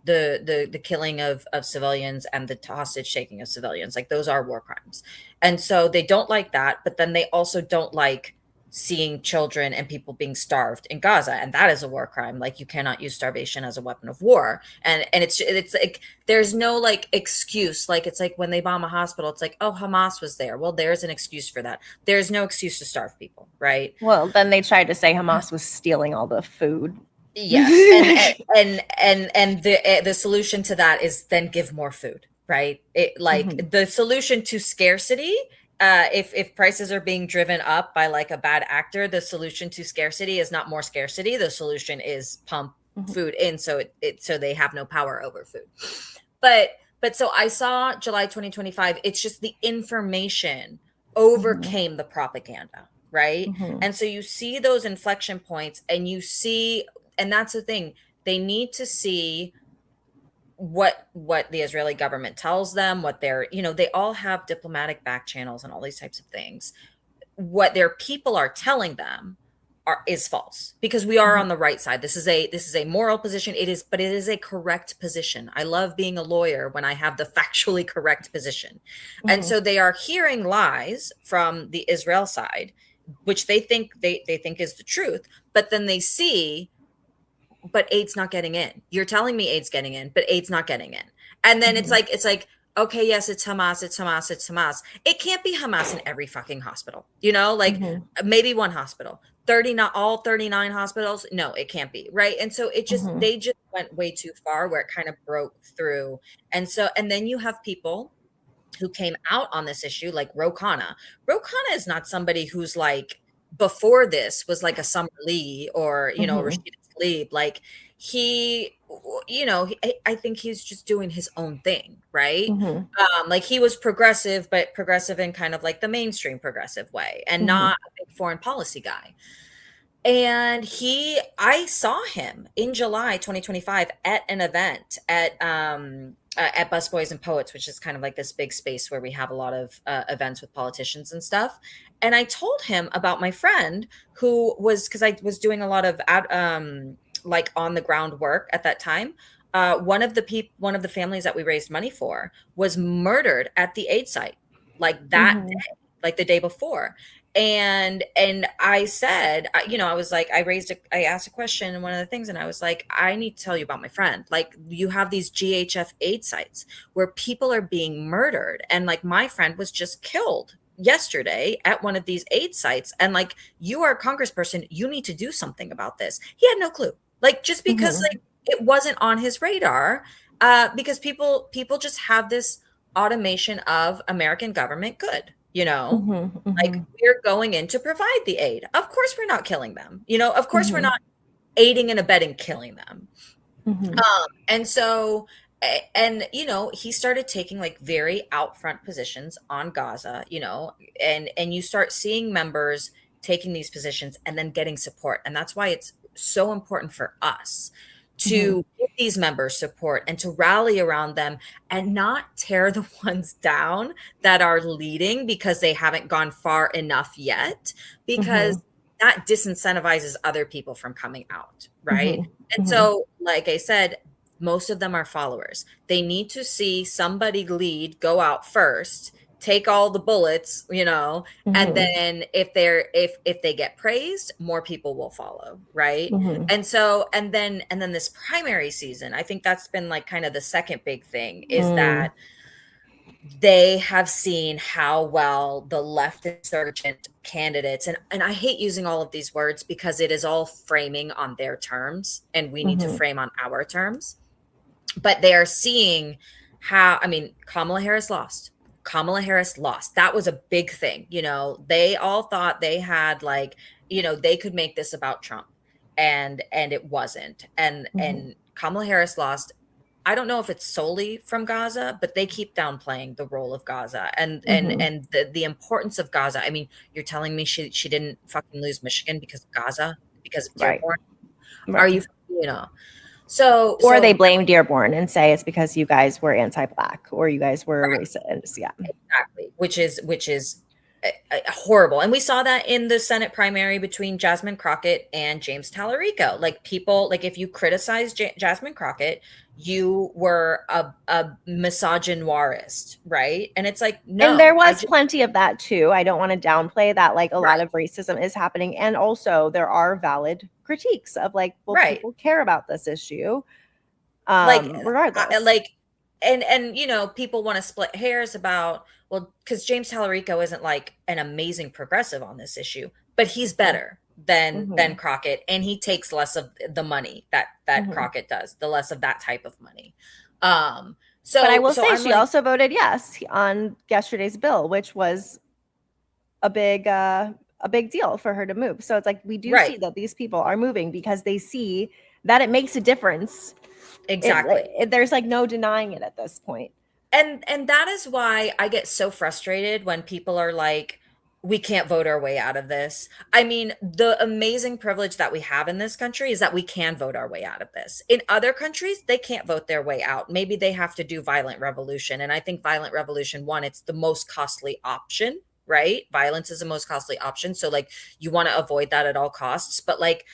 the killing of civilians and the hostage taking of civilians. Like those are war crimes. And so they don't like that, but then they also don't like seeing children and people being starved in Gaza, and that is a war crime. Like you cannot use starvation as a weapon of war. And it's like there's no like excuse. Like it's like when they bomb a hospital, it's like, oh, Hamas was there. Well, there's an excuse for that. There's no excuse to starve people, right? Well, then they tried to say Hamas was stealing all the food. Yes, and the solution to that is then give more food, right? It like the solution to scarcity. If prices are being driven up by like a bad actor, the solution to scarcity is not more scarcity. The solution is pump food in so so they have no power over food. But so I saw July 2025. It's just the information overcame the propaganda, right? And so you see those inflection points, and you see, and that's the thing. They need to see what the Israeli government tells them, what they're, they all have diplomatic back channels and all these types of things. What their people are telling them is false, because we are on the right side. This is a moral position. But it is a correct position. I love being a lawyer when I have the factually correct position. And so they are hearing lies from the Israel side, which they think is the truth, but then they see, but aid's not getting in. You're telling me aid's getting in, but aid's not getting in. And then it's like, okay, yes, it's Hamas. It can't be Hamas in every fucking hospital, maybe one hospital, not all 39 hospitals. No, it can't be. Right. And so they just went way too far where it kind of broke through. And then you have people who came out on this issue, like Ro Khanna. Ro Khanna is not somebody who's like, before this was like a Summer Lee or, Rashida Tlaib. Like I think he's just doing his own thing, right? Like he was progressive, but progressive in kind of like the mainstream progressive way, and not a big foreign policy guy. And I saw him in July 2025 at an event at Busboys and Poets, which is kind of like this big space where we have a lot of events with politicians and stuff. And I told him about my friend who was, because I was doing a lot of like on the ground work at that time. One of the families that we raised money for was murdered at the aid site, like that day, like the day before. And I said, I was like, I asked a question and one of the things, and I was like, I need to tell you about my friend. Like you have these GHF aid sites where people are being murdered. And like my friend was just killed yesterday at one of these aid sites. And like, you are a congressperson, you need to do something about this. He had no clue. Like just because like it wasn't on his radar, because people just have this automation of American government good. Like we're going in to provide the aid. Of course, we're not killing them. Of course, we're not aiding and abetting killing them. And so, he started taking like very out-front positions on Gaza, and you start seeing members taking these positions and then getting support. And that's why it's so important for us to give these members support and to rally around them and not tear the ones down that are leading because they haven't gone far enough yet, because that disincentivizes other people from coming out, right? And so, like I said, most of them are followers. They need to see somebody lead, go out first, take all the bullets, and then if they get praised, more people will follow, right? And so and then this primary season, I think that's been like kind of the second big thing, is that they have seen how well the left insurgent candidates, and I hate using all of these words because it is all framing on their terms and we need to frame on our terms, but they are seeing how, Kamala Harris lost. That was a big thing. They all thought they had like, they could make this about Trump, and it wasn't. And Kamala Harris lost. I don't know if it's solely from Gaza, but they keep downplaying the role of Gaza and the importance of Gaza. You're telling me she didn't fucking lose Michigan because of Gaza, because of Dearborn? Right. Are you, So, they blame Dearborn and say it's because you guys were anti-Black or you guys were racist. Yeah, exactly. Which is horrible. And we saw that in the Senate primary between Jasmine Crockett and James Tallarico. Like people, like if you criticize Jasmine Crockett, you were a misogynoirist, right? And it's like, no, and there was plenty of that too. I don't want to downplay that. Like a lot of racism is happening, and also there are valid critiques of like, well, people care about this issue, regardless. And you know, people want to split hairs about, well, because James Tallarico isn't like an amazing progressive on this issue, but he's better than Crockett, and he takes less of the money that Crockett does, the less of that type of money. So, but I will say she also voted yes on yesterday's bill, which was a big deal for her to move. So it's like we do see that these people are moving because they see that it makes a difference. Exactly. There's like no denying it at this point. And that is why I get so frustrated when people are like, we can't vote our way out of this. I mean, the amazing privilege that we have in this country is that we can vote our way out of this. In other countries, they can't vote their way out. Maybe they have to do violent revolution. And I think violent revolution, one, it's the most costly option, right? Violence is the most costly option. So like you want to avoid that at all costs. But like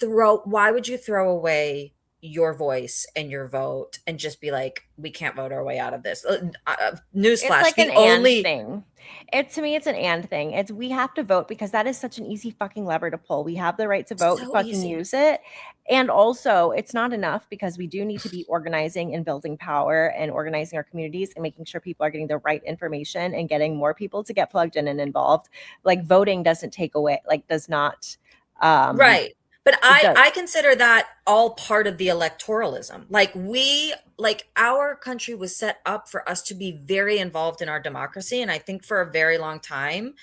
why would you throw away your voice and your vote and just be like, we can't vote our way out of this? Newsflash, it's like an only thing. To me, it's an and thing. It's we have to vote because that is such an easy fucking lever to pull. We have the right to vote, so fucking use it. And also, it's not enough because we do need to be organizing and building power and organizing our communities and making sure people are getting the right information and getting more people to get plugged in and involved. Like voting doesn't take away, like does not. Right. But I consider that all part of the electoralism. Like our country was set up for us to be very involved in our democracy. And I think for a very long time,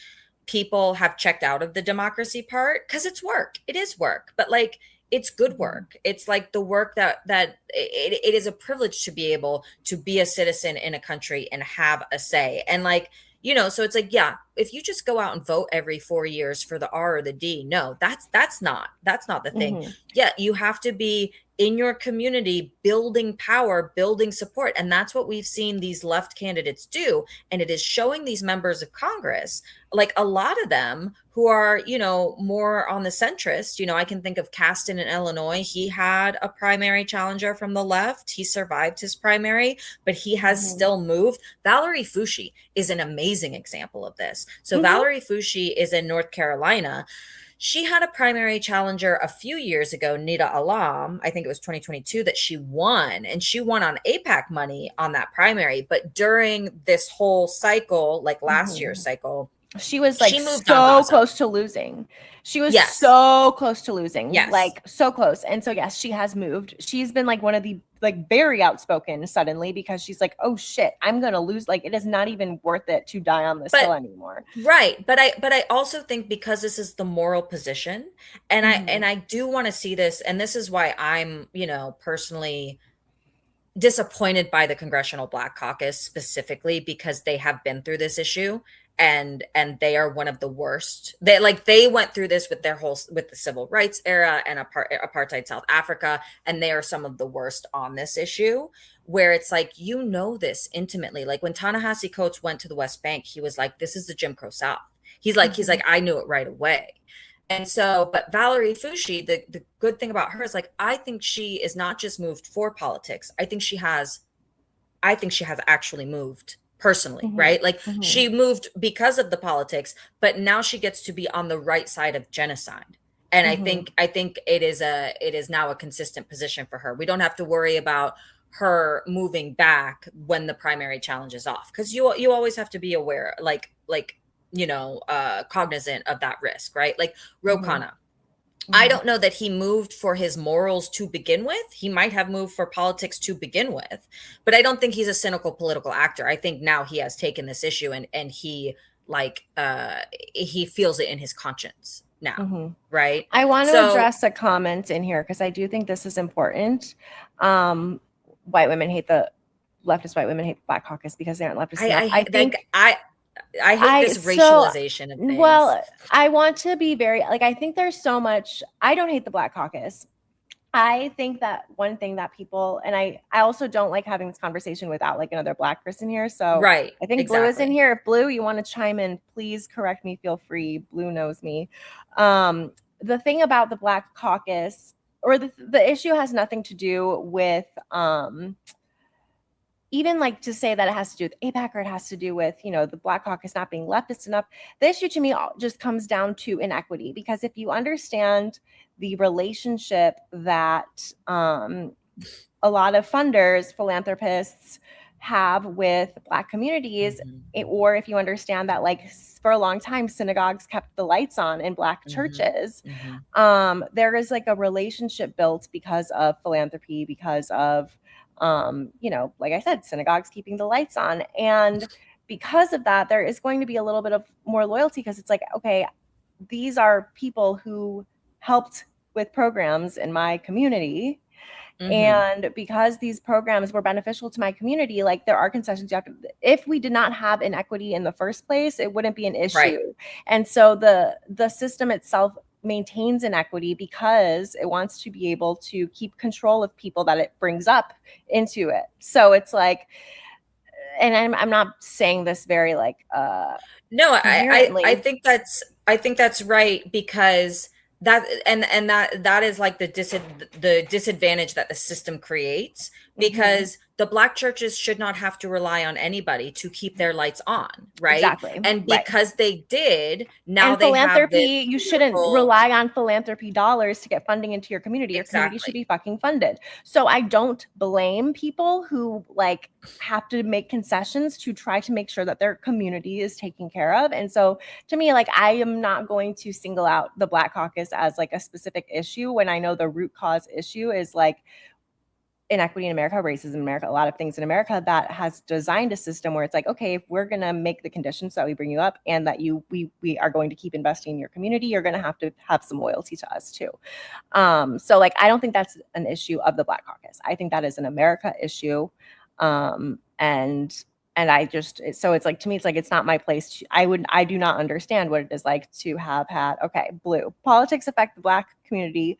people have checked out of the democracy part because it's work. It is work, but like it's good work. It's like the work that it is a privilege to be able to be a citizen in a country and have a say. And like, you know, so it's like, yeah, if you just go out and vote every 4 years for the R or the D, no, that's not the thing. Yeah, you have to be in your community, building power, building support. And that's what we've seen these left candidates do. And it is showing these members of Congress, like a lot of them who are, you know, more on the centrist. You know, I can think of Caston in Illinois. He had a primary challenger from the left. He survived his primary, but he has still moved. Valerie Foushee is an amazing example of this. So Valerie Foushee is in North Carolina. She had a primary challenger a few years ago, Nida Alam. I think it was 2022 that she won, and she won on AIPAC money on that primary. But during this whole cycle, like last year's cycle, she was like so close to losing. She was so close to losing. Yes. Like so close. And so, yes, she has moved. She's been like one of the like very outspoken suddenly because she's like, oh shit, I'm going to lose. Like it is not even worth it to die on this hill anymore. Right. But I also think because this is the moral position and I do want to see this. And this is why I'm, you know, personally disappointed by the Congressional Black Caucus specifically because they have been through this issue. And they are one of the worst. They went through this with the civil rights era and apartheid South Africa, and they are some of the worst on this issue. Where it's like, you know, this intimately. Like when Ta-Nehisi Coates went to the West Bank, he was like, "This is the Jim Crow South." He's like, I knew it right away. And so, but Valerie Foushee, the good thing about her is like, I think she is not just moved for politics. I think she has actually moved. Personally, right? Like she moved because of the politics, but now she gets to be on the right side of genocide. And I think it is now a consistent position for her. We don't have to worry about her moving back when the primary challenge is off, because you always have to be aware, cognizant of that risk, right? Like Ro Khanna. I don't know that he moved for his morals to begin with. He might have moved for politics to begin with, but I don't think he's a cynical political actor. I think now he has taken this issue and he feels it in his conscience now, right? I want to address a comment in here because I do think this is important. Leftist white women hate the Black Caucus because they aren't leftist. I hate this racialization of things. Well, I want to be very, like, I think there's so much, I don't hate the Black Caucus. I think that one thing that people, and I also don't like having this conversation without like another Black person here. So Right. I think Blue is in Exactly. here. If Blue, you want to chime in, please correct me. Feel free. Blue knows me. The thing about the Black Caucus, or the issue has nothing to do with even like to say that it has to do with APAC or it has to do with, the Black Caucus not being leftist enough. The issue to me just comes down to inequity, because if you understand the relationship that a lot of funders, philanthropists have with Black communities, or if you understand that, like, for a long time, synagogues kept the lights on in Black churches, there is like a relationship built because of philanthropy, because of like I said, synagogues keeping the lights on. And because of that, there is going to be a little bit of more loyalty, because it's like, okay, these are people who helped with programs in my community. And because these programs were beneficial to my community, like, there are concessions you have to, if we did not have inequity in the first place, it wouldn't be an issue. Right. And so the system itself maintains inequity because it wants to be able to keep control of people that it brings up into it. So it's like, and I'm not saying this very like no, coherently. I think that's right, because that is like the disadvantage that the system creates, because the Black churches should not have to rely on anybody to keep their lights on, right? Exactly. And because they did, now and they have philanthropy, this you shouldn't rely on philanthropy dollars to get funding into your community. Your community should be fucking funded. So I don't blame people who like have to make concessions to try to make sure that their community is taken care of. And so to me, like, I am not going to single out the Black Caucus as like a specific issue when I know the root cause issue is like inequity in America, racism in America, a lot of things in America that has designed a system where it's like, okay, if we're going to make the conditions that we bring you up and that we are going to keep investing in your community, you're going to have some loyalty to us too. So like, I don't think that's an issue of the Black Caucus. I think that is an America issue. And I just, so it's like, to me, it's like, it's not my place. I do not understand what it is like to have had, okay, Blue, politics affect the Black community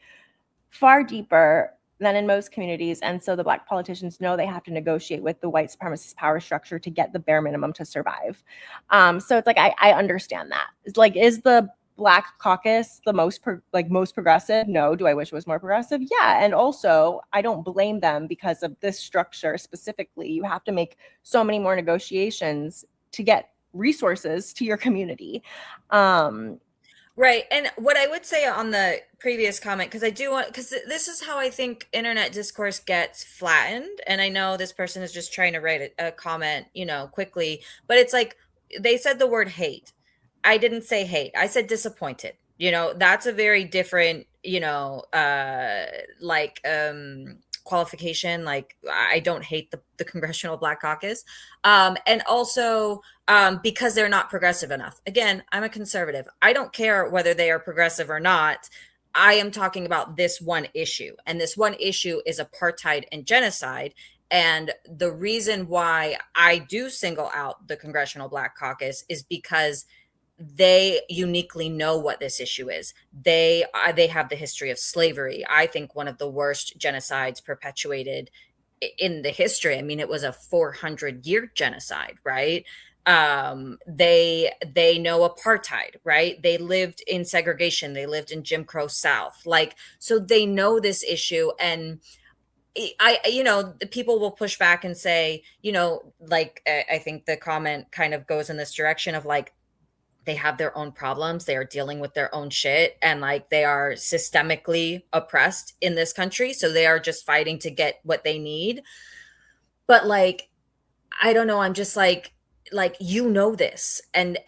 far deeper than in most communities. And so the Black politicians know they have to negotiate with the white supremacist power structure to get the bare minimum to survive. So it's like, I understand that. It's like, is the Black Caucus the most progressive? No. Do I wish it was more progressive? Yeah. And also, I don't blame them because of this structure specifically. You have to make so many more negotiations to get resources to your community. Right. And what I would say on the previous comment, because this is how I think internet discourse gets flattened. And I know this person is just trying to write a comment, quickly, but it's like, they said the word hate. I didn't say hate. I said disappointed. That's a very different, qualification. Like, I don't hate the Congressional Black Caucus. And also, because they're not progressive enough. Again, I'm a conservative. I don't care whether they are progressive or not. I am talking about this one issue. And this one issue is apartheid and genocide. And the reason why I do single out the Congressional Black Caucus is because they uniquely know what this issue is. They have the history of slavery. I think one of the worst genocides perpetuated in the history. I mean, it was a 400-year genocide, right? They know apartheid, right? They lived in segregation. They lived in Jim Crow South. Like, so they know this issue. And the people will push back and say, I think the comment kind of goes in this direction of like, they have their own problems. They are dealing with their own shit, and like, they are systemically oppressed in this country. So they are just fighting to get what they need. But like, I don't know. I'm just like, this, and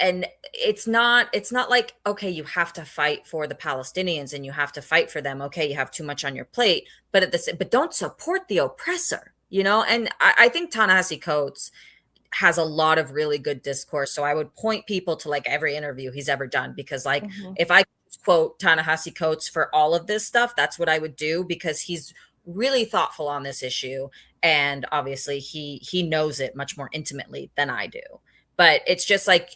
it's not like, okay, you have to fight for the Palestinians and you have to fight for them. Okay, you have too much on your plate, but but don't support the oppressor, And I think Ta-Nehisi Coates has a lot of really good discourse. So I would point people to like every interview he's ever done, because like, if I quote Ta-Nehisi Coates for all of this stuff, that's what I would do, because he's really thoughtful on this issue. And obviously he knows it much more intimately than I do. But it's just like,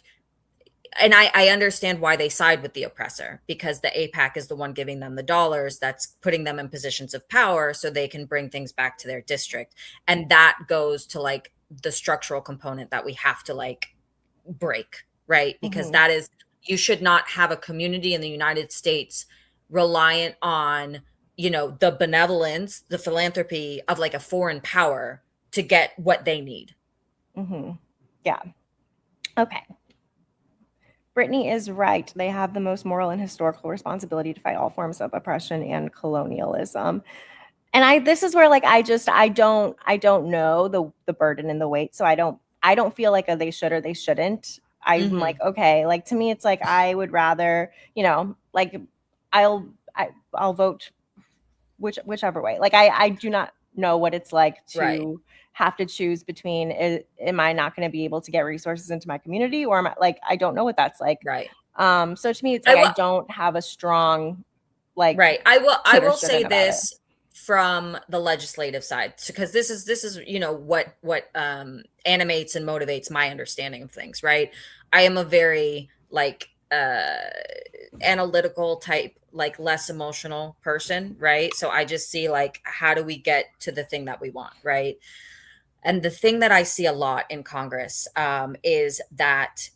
and I understand why they side with the oppressor, because the APAC is the one giving them the dollars that's putting them in positions of power so they can bring things back to their district. And that goes to like the structural component that we have to like break, right? Because that is, you should not have a community in the United States reliant on, you know, the benevolence, the philanthropy of like a foreign power to get what they need. Yeah. Okay. Brittany is right. They have the most moral and historical responsibility to fight all forms of oppression and colonialism. And this is where like I don't know the burden and the weight. So I don't feel like they should or they shouldn't. I'm like, okay, like to me it's like I would rather, you know, like I'll vote whichever way. Like I do not know what it's like to have to choose between am I not going to be able to get resources into my community, or am I like I don't know what that's like. Right. So to me it's like I don't have a strong like I will say this from the legislative side, because this is you know what animates and motivates my understanding of things, right? I am a very like analytical type, like less emotional person, right? So I just see like how do we get to the thing that we want, right? And the thing that I see a lot in Congress is that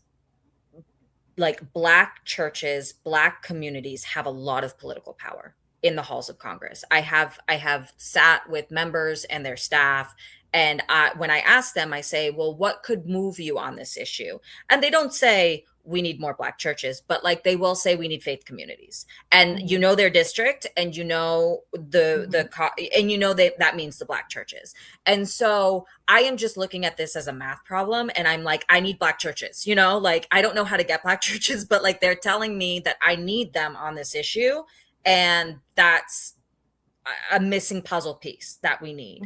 like Black churches, Black communities have a lot of political power in the halls of Congress. I have sat with members and their staff, and when I ask them, I say, well, what could move you on this issue? And they don't say we need more Black churches, but like they will say we need faith communities, and you know their district, and you know and you know that means the Black churches. And so I am just looking at this as a math problem, and I'm like, I need Black churches, you know, like I don't know how to get Black churches, but like they're telling me that I need them on this issue, and that's a missing puzzle piece that we need.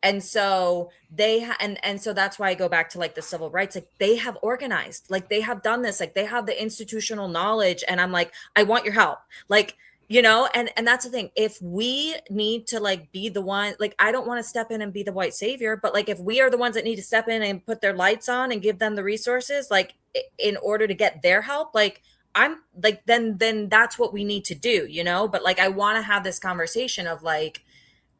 And so and so that's why I go back to like the civil rights, like they have organized, like they have done this, like they have the institutional knowledge, and I'm like, I want your help, like, you know. And that's the thing, if we need to like be the one, like I don't want to step in and be the white savior, but like if we are the ones that need to step in and put their lights on and give them the resources, like in order to get their help, like I'm like, then that's what we need to do, you know. But like I want to have this conversation of like,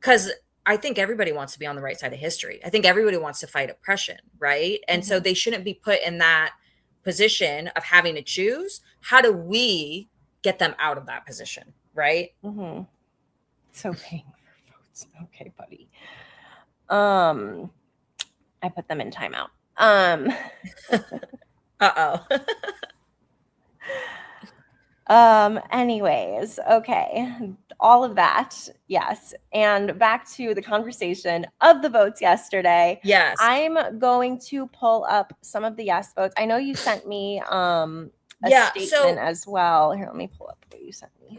because I think everybody wants to be on the right side of history. I think everybody wants to fight oppression, right? And so they shouldn't be put in that position of having to choose. How do we get them out of that position, right? So paying for votes. Okay, buddy. I put them in timeout. Anyways, okay. All of that. Yes. And back to the conversation of the votes yesterday. Yes. I'm going to pull up some of the yes votes. I know you sent me a statement as well. Here, let me pull up what you sent me.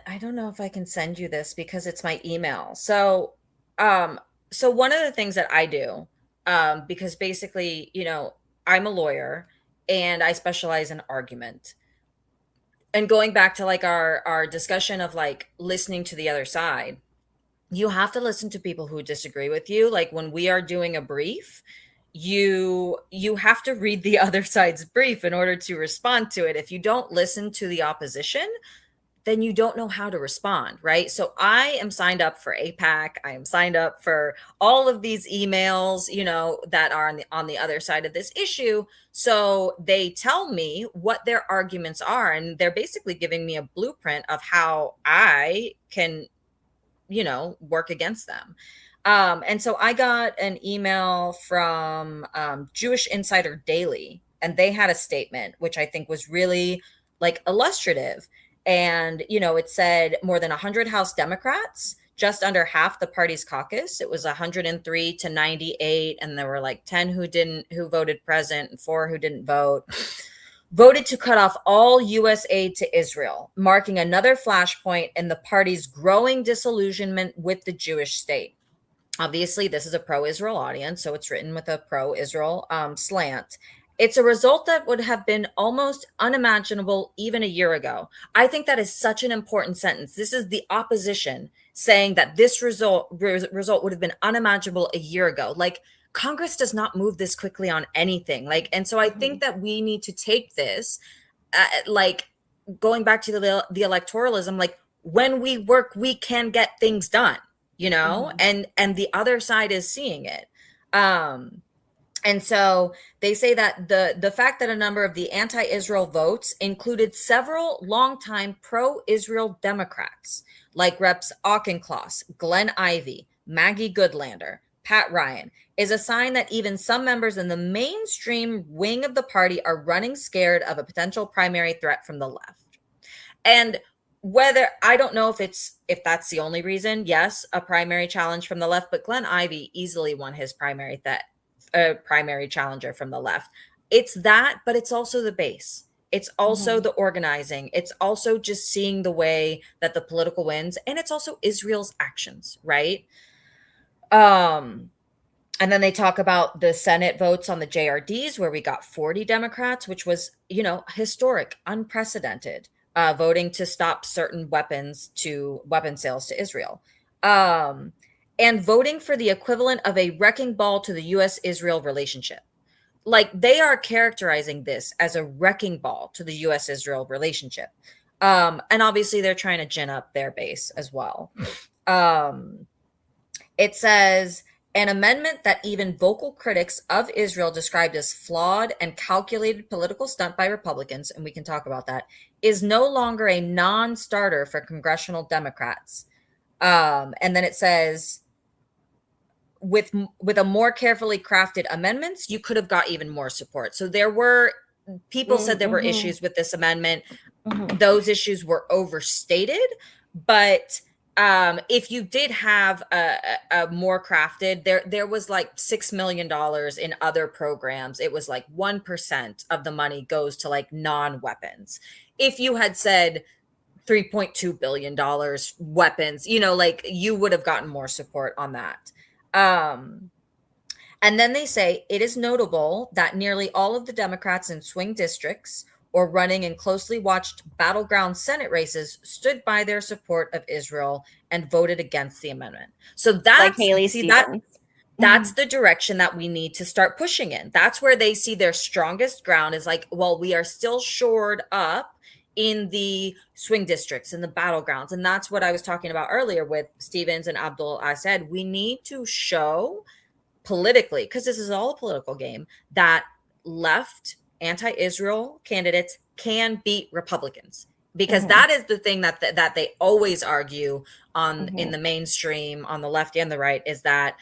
I don't know if I can send you this because it's my email. So one of the things that I do, because basically, you know, I'm a lawyer and I specialize in argument. And going back to like our discussion of like listening to the other side, you have to listen to people who disagree with you. Like when we are doing a brief, you have to read the other side's brief in order to respond to it. If you don't listen to the opposition, then you don't know how to respond, right? So I am signed up for APAC. I am signed up for all of these emails, you know, that are on the other side of this issue. So they tell me what their arguments are, and they're basically giving me a blueprint of how I can, you know, work against them. And so I got an email from Jewish Insider Daily, and they had a statement, which I think was really like illustrative. And, you know, it said more than 100 House Democrats, just under half the party's caucus. It was 103 to 98. And there were like 10 who voted present and 4 who didn't vote, voted to cut off all U.S. aid to Israel, marking another flashpoint in the party's growing disillusionment with the Jewish state. Obviously, this is a pro-Israel audience, so it's written with a pro-Israel slant. It's a result that would have been almost unimaginable even a year ago. I think that is such an important sentence. This is the opposition saying that this result would have been unimaginable a year ago. Like, Congress does not move this quickly on anything. Like, and so I think that we need to take this, like, going back to the electoralism, like, when we work, we can get things done, you know, and the other side is seeing it. And so they say that the fact that a number of the anti-Israel votes included several longtime pro-Israel Democrats, like Reps Auchincloss, Glenn Ivey, Maggie Goodlander, Pat Ryan, is a sign that even some members in the mainstream wing of the party are running scared of a potential primary threat from the left. And whether, I don't know if that's the only reason. Yes, a primary challenge from the left, but Glenn Ivey easily won his primary challenger from the left. It's that, but it's also the base. It's also the organizing. It's also just seeing the way that the political wins, and it's also Israel's actions, right? And then they talk about the Senate votes on the JRDs, where we got 40 Democrats, which was, you know, historic, unprecedented, voting to stop certain weapon sales to Israel. And voting for the equivalent of a wrecking ball to the U.S.-Israel relationship. Like, they are characterizing this as a wrecking ball to the U.S.-Israel relationship. And obviously they're trying to gin up their base as well. It says, an amendment that even vocal critics of Israel described as flawed and calculated political stunt by Republicans, and we can talk about that, is no longer a non-starter for congressional Democrats. And then it says, with a more carefully crafted amendments, you could have got even more support. So there were, people said there were issues with this amendment. Those issues were overstated, but if you did have a more crafted, there was like $6 million in other programs. It was like 1% of the money goes to like non-weapons. If you had said $3.2 billion weapons, you know, like, you would have gotten more support on that. And then they say it is notable that nearly all of the Democrats in swing districts or running in closely watched battleground Senate races stood by their support of Israel and voted against the amendment. So that's, like Haley Stevens. That's the direction that we need to start pushing in. That's where they see their strongest ground, is like, well, we are still shored up in the swing districts, in the battlegrounds. And that's what I was talking about earlier with Stevens and Abdul. I said, we need to show politically, because this is all a political game, that left anti-Israel candidates can beat Republicans, because that is the thing that they always argue on in the mainstream, on the left and the right, is that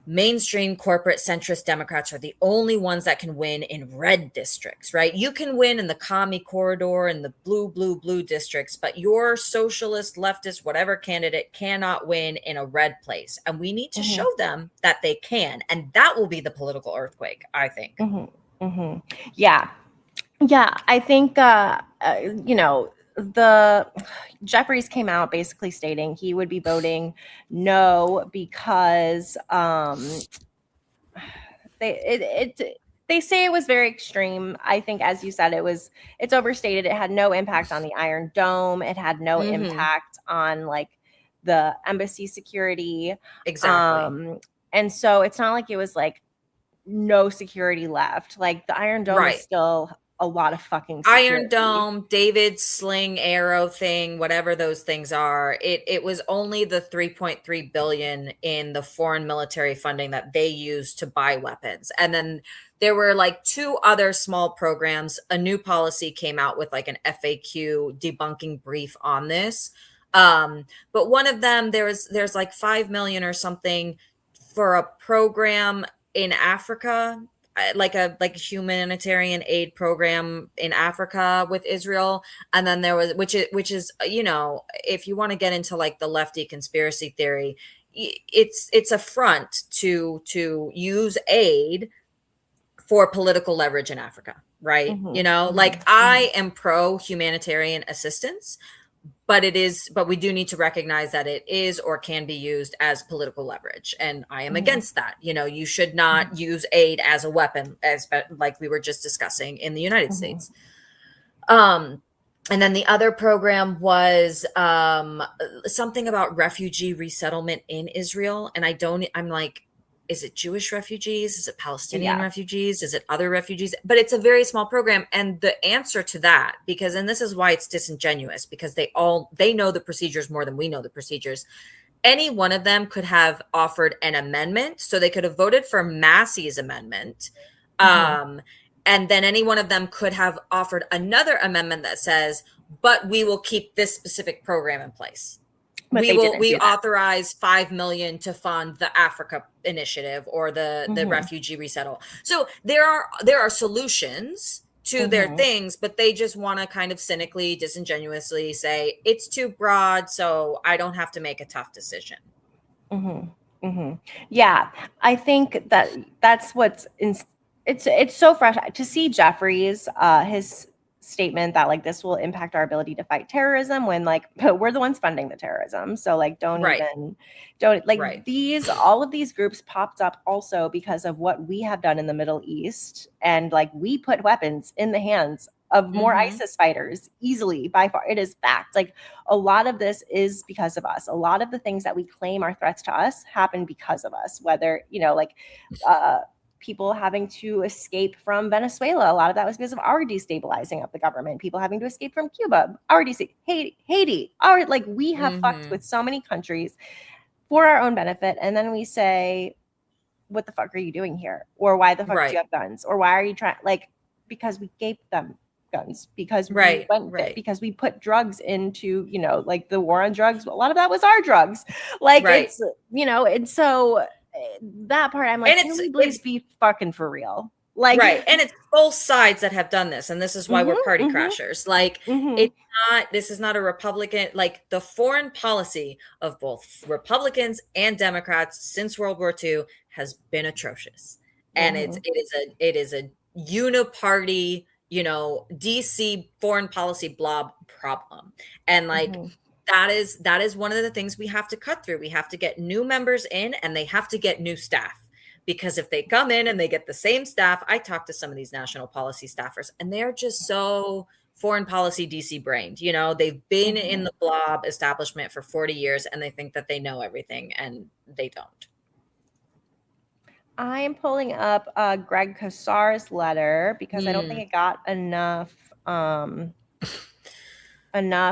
mainstream corporate centrist Democrats are the only ones that can win in red districts, right? You can win in the commie corridor and the blue districts, but your socialist, leftist, whatever candidate cannot win in a red place. And we need to show them that they can. And that will be the political earthquake, I think. Yeah. I think, you know, the Jeffries came out basically stating he would be voting no because they say it was very extreme. I think, as you said, it's overstated. It had no impact on the Iron Dome. It had no impact on like the embassy security. Exactly. And so it's not like it was like no security left. Like, the Iron Dome is still a lot of fucking security. Iron Dome, David's sling arrow thing, whatever those things are. It was only the $3.3 billion in the foreign military funding that they used to buy weapons. And then there were like 2 other small programs. A new policy came out with like an FAQ debunking brief on this. But one of them, there's like 5 million or something for a program in Africa, like a humanitarian aid program in Africa with Israel. And then there was, which is, you know, if you want to get into like the lefty conspiracy theory, it's a front to use aid for political leverage in Africa, right? You know, like, I am pro humanitarian assistance, but we do need to recognize that it is or can be used as political leverage. And I am against that. You know, you should not use aid as a weapon, as like we were just discussing in the United States. And then the other program was something about refugee resettlement in Israel. And I'm like, is it Jewish refugees? Is it Palestinian Yeah. refugees? Is it other refugees? But it's a very small program. And the answer to that, because, and this is why it's disingenuous, because they know the procedures more than we know the procedures. Any one of them could have offered an amendment. So they could have voted for Massey's amendment. And then any one of them could have offered another amendment that says, but we will keep this specific program in place. But We authorize $5 million to fund the Africa initiative or the refugee resettle. So there are solutions to their things, but they just want to kind of cynically, disingenuously say it's too broad, so I don't have to make a tough decision. Yeah, I think that's what's it's so fresh to see Jeffries his statement that like this will impact our ability to fight terrorism when like we're the ones funding the terrorism. So like don't all of these groups popped up also because of what we have done in the Middle East, and like we put weapons in the hands of more ISIS fighters easily by far. It is fact. Like a lot of this is because of us. A lot of the things that we claim are threats to us happen because of us, whether, people having to escape from Venezuela. A lot of that was because of our destabilizing of the government. People having to escape from Cuba, our Haiti, we have fucked with so many countries for our own benefit. And then we say, what the fuck are you doing here? Or why the fuck do you have guns? Or why are you trying, because we gave them guns, because because we put drugs into, the war on drugs. A lot of that was our drugs. It's, and so that part, I'm like, can we please be fucking for real? And it's both sides that have done this, and this is why we're party crashers. This is not a Republican, the foreign policy of both Republicans and Democrats since World War II has been atrocious. And it is a uniparty, DC foreign policy blob problem. And that is one of the things we have to cut through. We have to get new members in, and they have to get new staff, because if they come in and they get the same staff, I talked to some of these national policy staffers, and they're just so foreign policy DC brained. They've been in the blob establishment for 40 years, and they think that they know everything, and they don't. I am pulling up Greg Kassar's letter because I don't think it got enough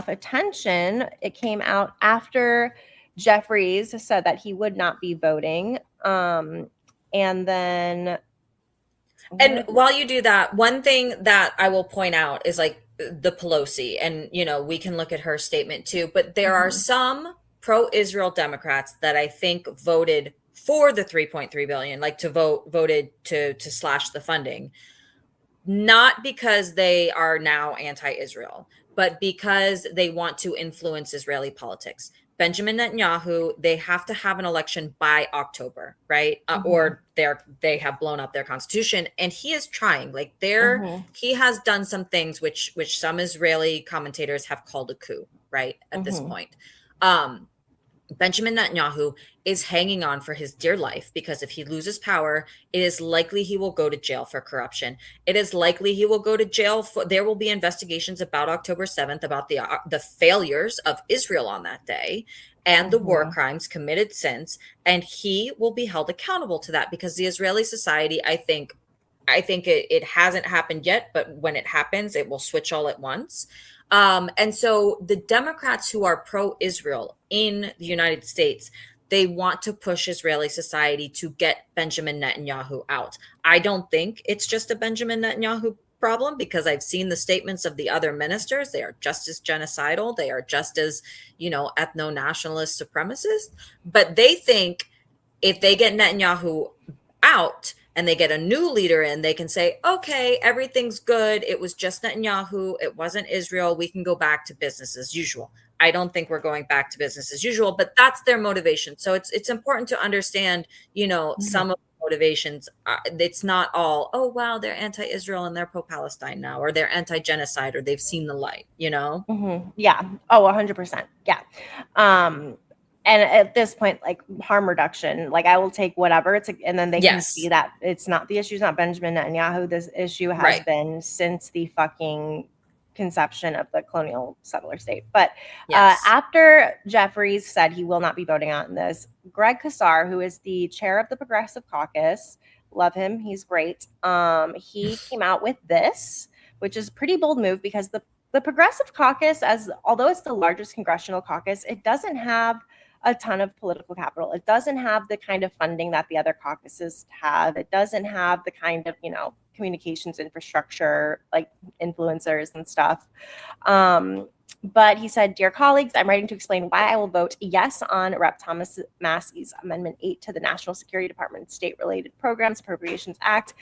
attention. It came out after Jeffries said that he would not be voting. And while you do that, one thing that I will point out is the Pelosi, and we can look at her statement too, but there are some pro-Israel Democrats that I think voted for the 3.3 billion, voted to slash the funding, not because they are now anti-Israel, but because they want to influence Israeli politics. Benjamin Netanyahu, they have to have an election by October, right? Or they have blown up their constitution, and he is trying. He has done some things which some Israeli commentators have called a coup, right? At this point, Benjamin Netanyahu is hanging on for his dear life, because if he loses power, it is likely he will go to jail for corruption. It is likely he will go to jail there will be investigations about October 7th, about the failures of Israel on that day and the war crimes committed since, and he will be held accountable to that, because the Israeli society, I think it hasn't happened yet, but when it happens, it will switch all at once. And so the Democrats who are pro-Israel in the United States, they want to push Israeli society to get Benjamin Netanyahu out. I don't think it's just a Benjamin Netanyahu problem, because I've seen the statements of the other ministers. They are just as genocidal. They are just as, ethno-nationalist supremacists. But they think if they get Netanyahu out and they get a new leader in, they can say, okay, everything's good. It was just Netanyahu. It wasn't Israel. We can go back to business as usual. I don't think we're going back to business as usual, but that's their motivation. So it's important to understand, some of the motivations. It's not all, oh, wow, they're anti-Israel and they're pro-Palestine now, or they're anti-genocide, or they've seen the light, Yeah. Oh, 100%. Yeah. And at this point, harm reduction, I will take whatever and then they can see that it's not, the issue's not Benjamin Netanyahu. This issue has been since the fucking conception of the colonial settler state. But Yes. after Jeffries said he will not be voting on this, Greg Casar, who is the chair of the Progressive Caucus, love him, he's great. He came out with this, which is a pretty bold move because the Progressive Caucus, although it's the largest congressional caucus, it doesn't have a ton of political capital. It doesn't have the kind of funding that the other caucuses have. It doesn't have the kind of, communications infrastructure, like influencers and stuff. But he said, "Dear colleagues, I'm writing to explain why I will vote yes on Rep. Thomas Massey's Amendment 8 to the National Security Department State-Related Programs Appropriations Act.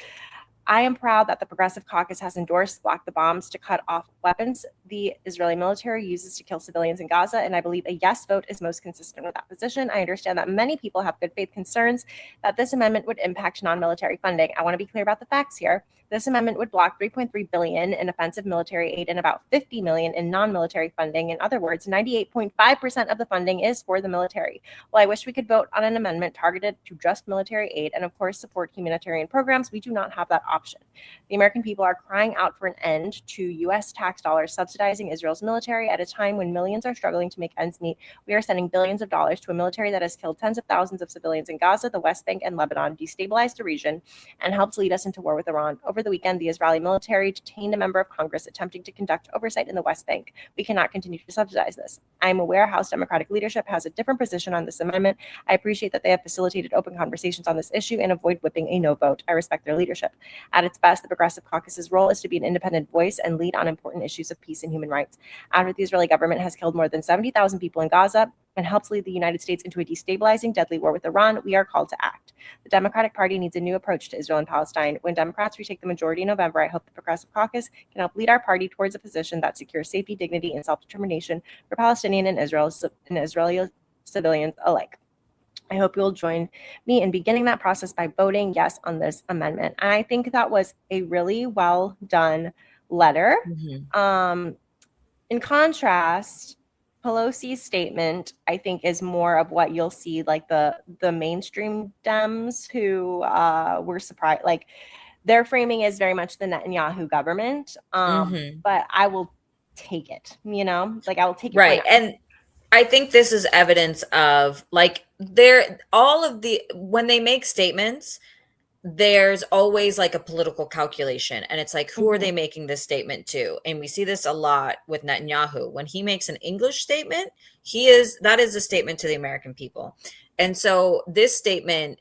I am proud that the Progressive Caucus has endorsed Block the Bombs to cut off weapons the Israeli military uses to kill civilians in Gaza, and I believe a yes vote is most consistent with that position. I understand that many people have good faith concerns that this amendment would impact non-military funding. I want to be clear about the facts here. This amendment would block $3.3 billion in offensive military aid and about $50 million in non-military funding. In other words, 98.5% of the funding is for the military. While I wish we could vote on an amendment targeted to just military aid and, of course, support humanitarian programs, we do not have that option. The American people are crying out for an end to U.S. tax dollars subsidizing Israel's military at a time when millions are struggling to make ends meet. We are sending billions of dollars to a military that has killed tens of thousands of civilians in Gaza, the West Bank, and Lebanon, destabilized the region, and helps lead us into war with Iran. Over the weekend, the Israeli military detained a member of Congress attempting to conduct oversight in the West Bank. We cannot continue to subsidize this. I am aware House Democratic leadership has a different position on this amendment. I appreciate that they have facilitated open conversations on this issue and avoid whipping a no vote. I respect their leadership. At its best, the Progressive Caucus's role is to be an independent voice and lead on important issues of peace and human rights. After the Israeli government has killed more than 70,000 people in Gaza and helps lead the United States into a destabilizing, deadly war with Iran, we are called to act. The Democratic Party needs a new approach to Israel and Palestine. When Democrats retake the majority in November, I hope the Progressive Caucus can help lead our party towards a position that secures safety, dignity, and self-determination for Palestinian and Israeli civilians alike. I hope you'll join me in beginning that process by voting yes on this amendment." And I think that was a really well done letter. In contrast, Pelosi's statement, I think, is more of what you'll see, like the mainstream Dems who were surprised. Like, their framing is very much the Netanyahu government, but I will take it. I will take it. Right, and I think this is evidence of when they make statements, there's always like a political calculation, and it's like, who are they making this statement to? And we see this a lot with Netanyahu. When he makes an English statement, that is a statement to the American people. And so this statement,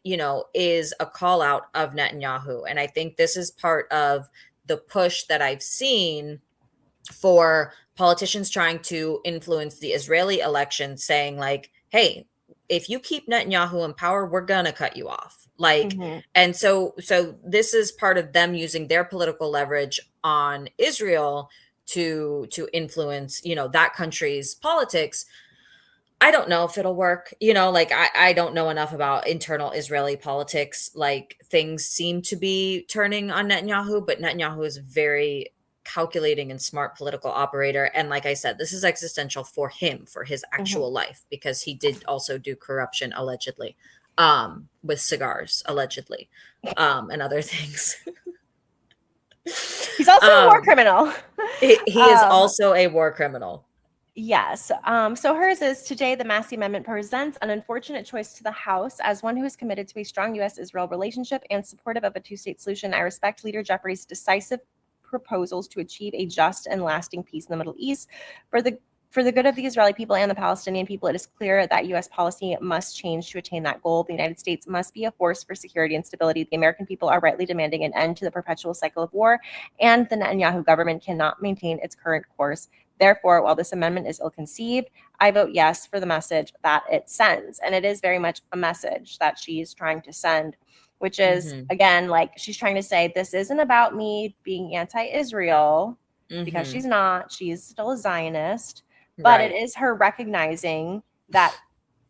is a call out of Netanyahu. And I think this is part of the push that I've seen for politicians trying to influence the Israeli election, saying like, hey, if you keep Netanyahu in power, we're gonna cut you off. And so this is part of them using their political leverage on Israel to influence, that country's politics. I don't know if it'll work. I don't know enough about internal Israeli politics. Like, things seem to be turning on Netanyahu, but Netanyahu is very calculating and smart political operator. And like I said, this is existential for him, for his actual life, because he did also do corruption allegedly, with cigars allegedly, and other things. He's also a war criminal. He is also a war criminal. Yes. So hers is, today the Massey Amendment presents an unfortunate choice to the House. As one who is committed to a strong U.S.-Israel relationship and supportive of a two-state solution, I respect Leader Jeffries' decisive proposals to achieve a just and lasting peace in the Middle East. For the good of the Israeli people and the Palestinian people, it is clear that U.S. policy must change to attain that goal. The United States must be a force for security and stability. The American people are rightly demanding an end to the perpetual cycle of war, and the Netanyahu government cannot maintain its current course. Therefore, while this amendment is ill-conceived, I vote yes for the message that it sends. And it is very much a message that she's trying to send, which is, again, like, she's trying to say, this isn't about me being anti-Israel, because she's not. She's still a Zionist. But it is her recognizing that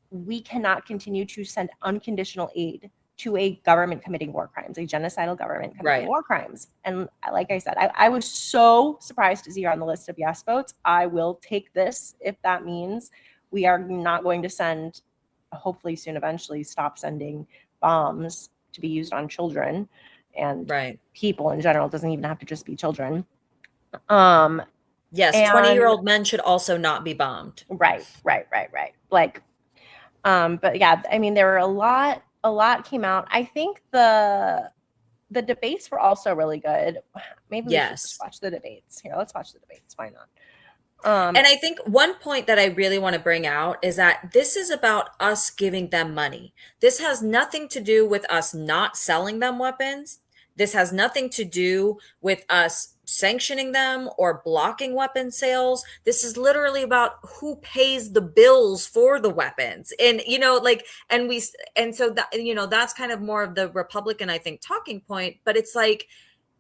we cannot continue to send unconditional aid to a government committing war crimes, a genocidal government committing war crimes. And like I said, I was so surprised to see her on the list of yes votes. I will take this if that means we are not going to send, hopefully soon, eventually stop sending bombs to be used on children and people in general. It doesn't even have to just be children. Yes, And 20-year-old men should also not be bombed. right. Like, but yeah, I mean, there were a lot came out. I think the debates were also really good. Maybe we should just Yes. watch the debates. Here, let's watch the debates. Why not? And I think one point that I really want to bring out is that this is about us giving them money. This has nothing to do with us not selling them weapons. This has nothing to do with us sanctioning them or blocking weapon sales. This is literally about who pays the bills for the weapons. And, you know, like, and so that, you know, that's kind of more of the Republican, I think, talking point. But it's like,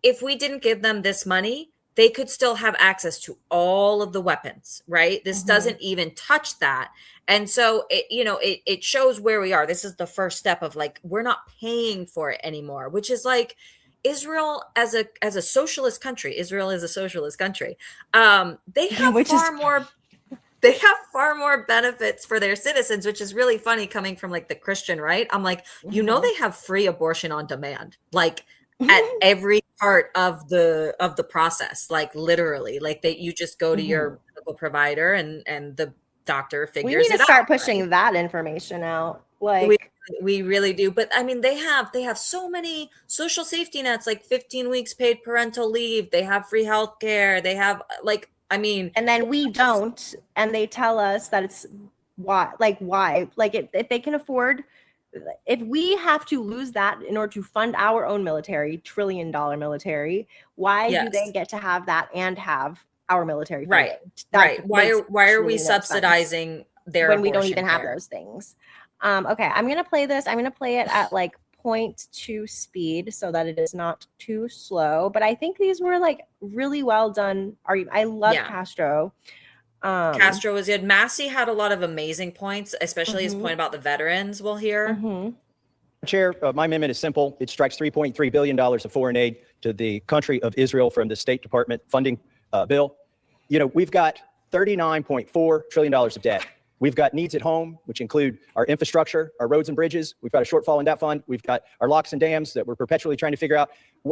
if we didn't give them this money, they could still have access to all of the weapons, right? This doesn't even touch that. And so, it shows where we are. This is the first step of like, we're not paying for it anymore, which is like Israel as a socialist country. Israel is a socialist country. They have far more benefits for their citizens, which is really funny coming from like the Christian right. I'm like, they have free abortion on demand. Like, at every part of the process, like literally, like you just go to your medical provider and the doctor figures it out. We need to start pushing that information out. Like we really do. But I mean, they have so many social safety nets, like 15 weeks paid parental leave. They have free health care. They have and then we don't, and they tell us that it's why, if they can afford, if we have to lose that in order to fund our own military, $1 trillion military, why do they get to have that and have our military? Right. Why are we subsidizing their when we don't even have those things? Okay, I'm going to play this. I'm going to play it at like 0.2 speed so that it is not too slow. But I think these were like really well done. I love Castro. Castro was good. Massey had a lot of amazing points, especially his point about the veterans we'll hear. Chair, my amendment is simple. It strikes $3.3 billion of foreign aid to the country of Israel from the State Department funding bill. You know, we've got $39.4 trillion of debt. We've got needs at home, which include our infrastructure, our roads and bridges. We've got a shortfall in that fund. We've got our locks and dams that we're perpetually trying to figure out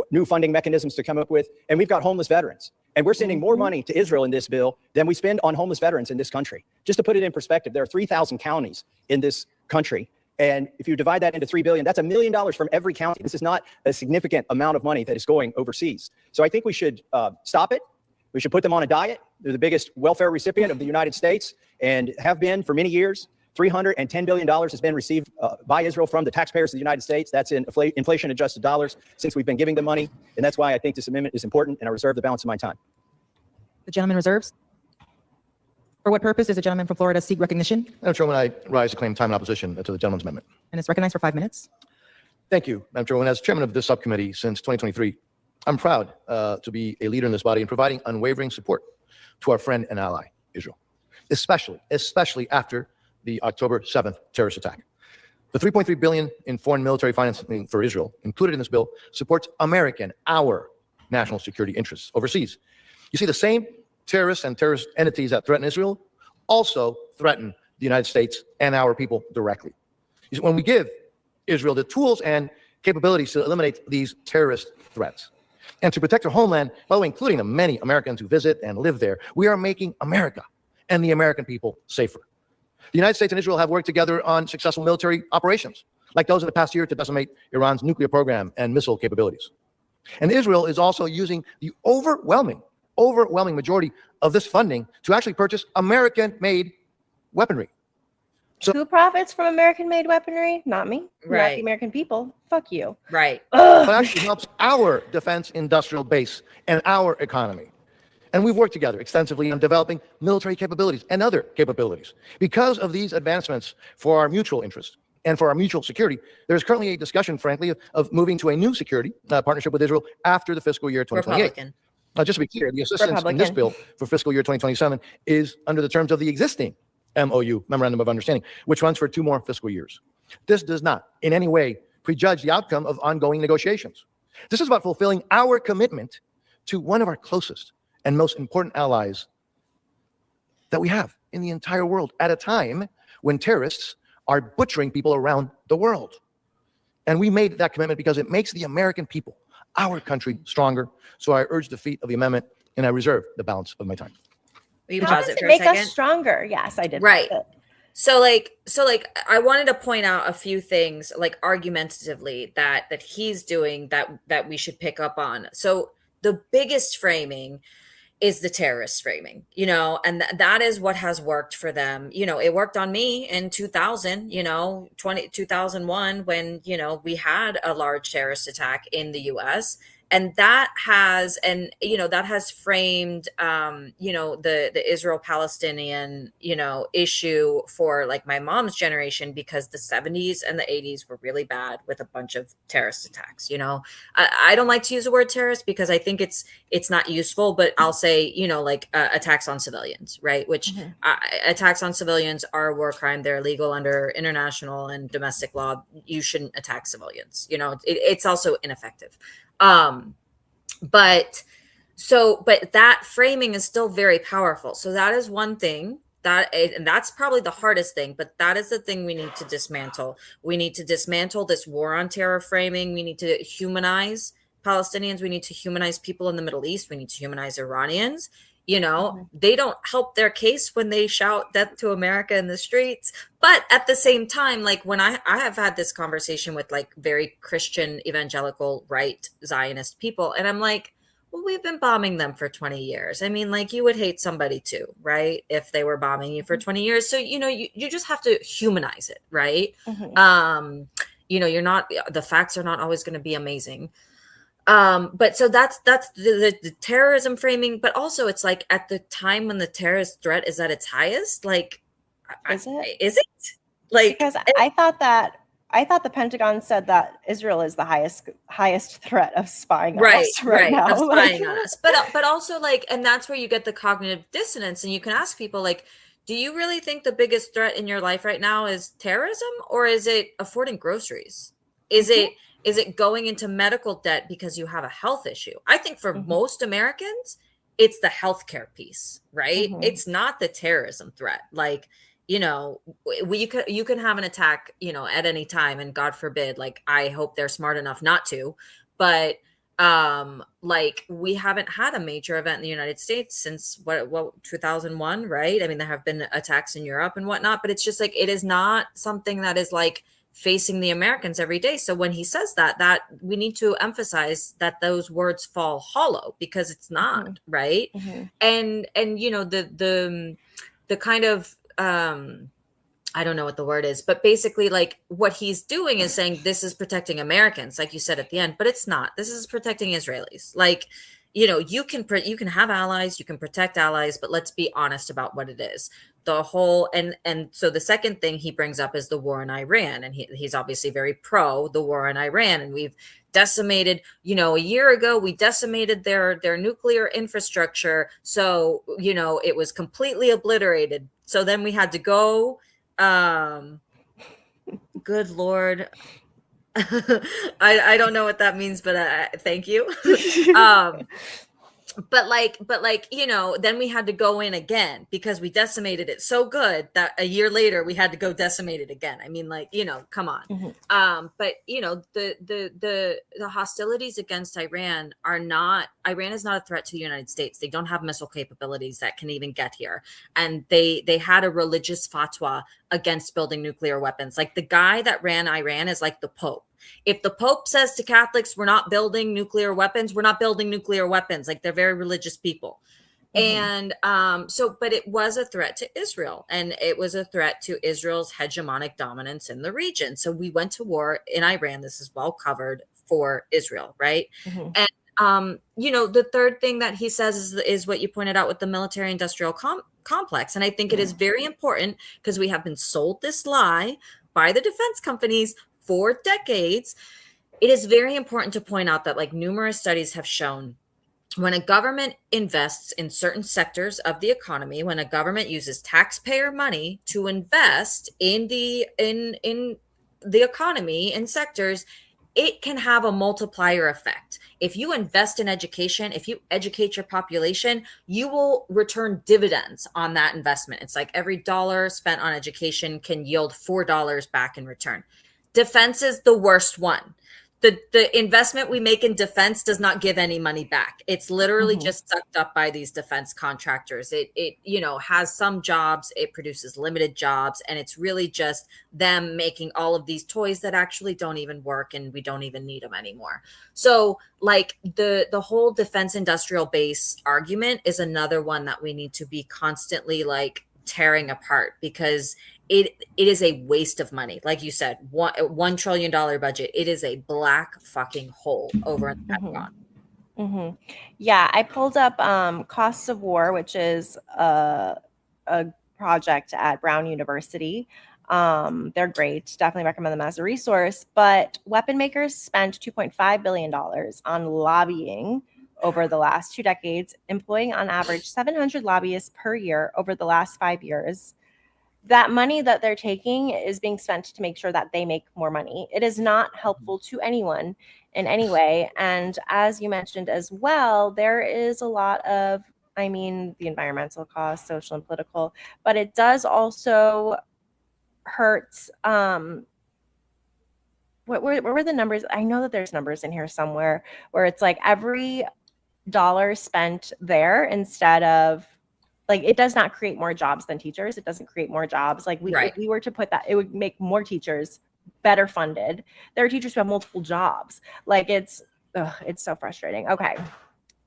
new funding mechanisms to come up with. And we've got homeless veterans. And we're sending more money to Israel in this bill than we spend on homeless veterans in this country. Just to put it in perspective, there are 3,000 counties in this country. And if you divide that into $3 billion, that's $1 million from every county. This is not a significant amount of money that is going overseas. So I think we should stop it. We should put them on a diet. They're the biggest welfare recipient of the United States and have been for many years. $310 billion has been received by Israel from the taxpayers of the United States. That's in inflation-adjusted dollars since we've been giving them money. And that's why I think this amendment is important, and I reserve the balance of my time. The gentleman reserves. For what purpose does the gentleman from Florida seek recognition? Madam Chairman, I rise to claim time in opposition to the gentleman's amendment. And is recognized for 5 minutes. Thank you, Madam Chairman. As chairman of this subcommittee since 2023, I'm proud to be a leader in this body in providing unwavering support to our friend and ally, Israel, especially after the October 7th terrorist attack. The $3.3 billion in foreign military financing for Israel included in this bill supports our national security interests overseas. You see, the same terrorists and terrorist entities that threaten Israel also threaten the United States and our people directly. You see, when we give Israel the tools and capabilities to eliminate these terrorist threats and to protect their homeland, by the way, including the many Americans who visit and live there, we are making America and the American people safer. The United States and Israel have worked together on successful military operations, like those of the past year to decimate Iran's nuclear program and missile capabilities. And Israel is also using the overwhelming majority of this funding to actually purchase American-made weaponry. So who profits from American-made weaponry? Not me. Right. Not the American people. Fuck you. Right. But actually helps our defense industrial base and our economy. And we've worked together extensively on developing military capabilities and other capabilities. Because of these advancements for our mutual interest and for our mutual security, there is currently a discussion, frankly, of moving to a new security partnership with Israel after the fiscal year 2028. Republican. Just to be clear, the assistance in this bill for fiscal year 2027 is under the terms of the existing MOU, Memorandum of Understanding, which runs for 2 more fiscal years. This does not in any way prejudge the outcome of ongoing negotiations. This is about fulfilling our commitment to one of our closest and most important allies that we have in the entire world at a time when terrorists are butchering people around the world. And we made that commitment because it makes the American people, our country, stronger. So I urge defeat of the amendment, and I reserve the balance of my time. Will you How pause does it it for a make second? us stronger? Yes, I did. Right. pause it. So I wanted to point out a few things like argumentatively that he's doing that we should pick up on. So the biggest framing is the terrorist framing, and that is what has worked for them. It worked on me in 2000, 2001 when, we had a large terrorist attack in the US. And that has framed, the Israel Palestinian, issue for like my mom's generation, because the 70s and the 80s were really bad with a bunch of terrorist attacks. I don't like to use the word terrorist because I think it's not useful, but I'll say, attacks on civilians, right? Which attacks on civilians are a war crime. They're illegal under international and domestic law. You shouldn't attack civilians. It's also ineffective. But that framing is still very powerful. So that is one thing and that's probably the hardest thing, but that is the thing we need to dismantle. We need to dismantle this war on terror framing. We need to humanize Palestinians. We need to humanize people in the Middle East. We need to humanize Iranians. They don't help their case when they shout death to America in the streets. But at the same time, like when I have had this conversation with like very Christian evangelical right Zionist people, and I'm like, well, we've been bombing them for 20 years. I mean, like you would hate somebody too, right? If they were bombing you for 20 years. So, you just have to humanize it, right? You're not, the facts are not always going to be amazing. But so that's the terrorism framing, but also it's like at the time when the terrorist threat is at its highest, like, Is it? Is it? Like, Because I thought the Pentagon said that Israel is the highest threat of spying on us right now. Of spying on us. But also like, and that's where you get the cognitive dissonance, and you can ask people like, do you really think the biggest threat in your life right now is terrorism, or is it affording groceries? Is it going into medical debt because you have a health issue? I think for most Americans, it's the healthcare piece, right? It's not the terrorism threat. Like, you can have an attack, at any time, and God forbid, like, I hope they're smart enough not to, but like we haven't had a major event in the United States since what 2001, right? I mean, there have been attacks in Europe and whatnot, but it's just like, it is not something that is like facing the Americans every day. So when he says that we need to emphasize that those words fall hollow, because it's not, right? And the kind of I don't know what the word is, but basically like what he's doing is saying this is protecting Americans, like you said at the end, but it's not. This is protecting Israelis. Like, you can have allies, you can protect allies, but let's be honest about what it is. The whole and so the second thing he brings up is the war in Iran, and he's obviously very pro the war in Iran, and we've decimated, a year ago we decimated their nuclear infrastructure, so it was completely obliterated. So then we had to go, good Lord, I don't know what that means, but thank you. But then we had to go in again because we decimated it so good that a year later we had to go decimate it again. I mean, like, come on. But the hostilities against Iran is not a threat to the United States. They don't have missile capabilities that can even get here. And they had a religious fatwa against building nuclear weapons. Like, the guy that ran Iran is like the Pope. If the Pope says to Catholics, we're not building nuclear weapons, we're not building nuclear weapons. Like, they're very religious people. And but it was a threat to Israel, and it was a threat to Israel's hegemonic dominance in the region. So we went to war in Iran. This is well covered for Israel, right? And the third thing that he says is what you pointed out with the military industrial complex. And I think it is very important, because we have been sold this lie by the defense companies for decades. It is very important to point out that, like, numerous studies have shown, when a government invests in certain sectors of the economy, when a government uses taxpayer money to invest in the economy in sectors, it can have a multiplier effect. If you invest in education, if you educate your population, you will return dividends on that investment. It's like every dollar spent on education can yield $4 back in return. Defense is the worst one. the investment we make in defense does not give any money back. It's literally just sucked up by these defense contractors. It has some jobs, it produces limited jobs, and it's really just them making all of these toys that actually don't even work, and we don't even need them anymore. So like the whole defense industrial base argument is another one that we need to be constantly like tearing apart, because it is a waste of money. Like you said, $1 trillion budget. It is a black fucking hole over in the Pentagon. Yeah, I pulled up Costs of War, which is a project at Brown University. They're great. Definitely recommend them as a resource. But weapon makers spent $2.5 billion on lobbying over the last 2 decades, employing on average 700 lobbyists per year over the last 5 years. That money that they're taking is being spent to make sure that they make more money. It is not helpful to anyone in any way. And as you mentioned as well, there is a lot of, the environmental costs, social and political, but it does also hurt. What were the numbers? I know that there's numbers in here somewhere where it's like every dollar spent there, instead of, like, it does not create more jobs than teachers. It doesn't create more jobs. Like if we were to put that, it would make more teachers better funded. There are teachers who have multiple jobs. Like it's so frustrating. Okay,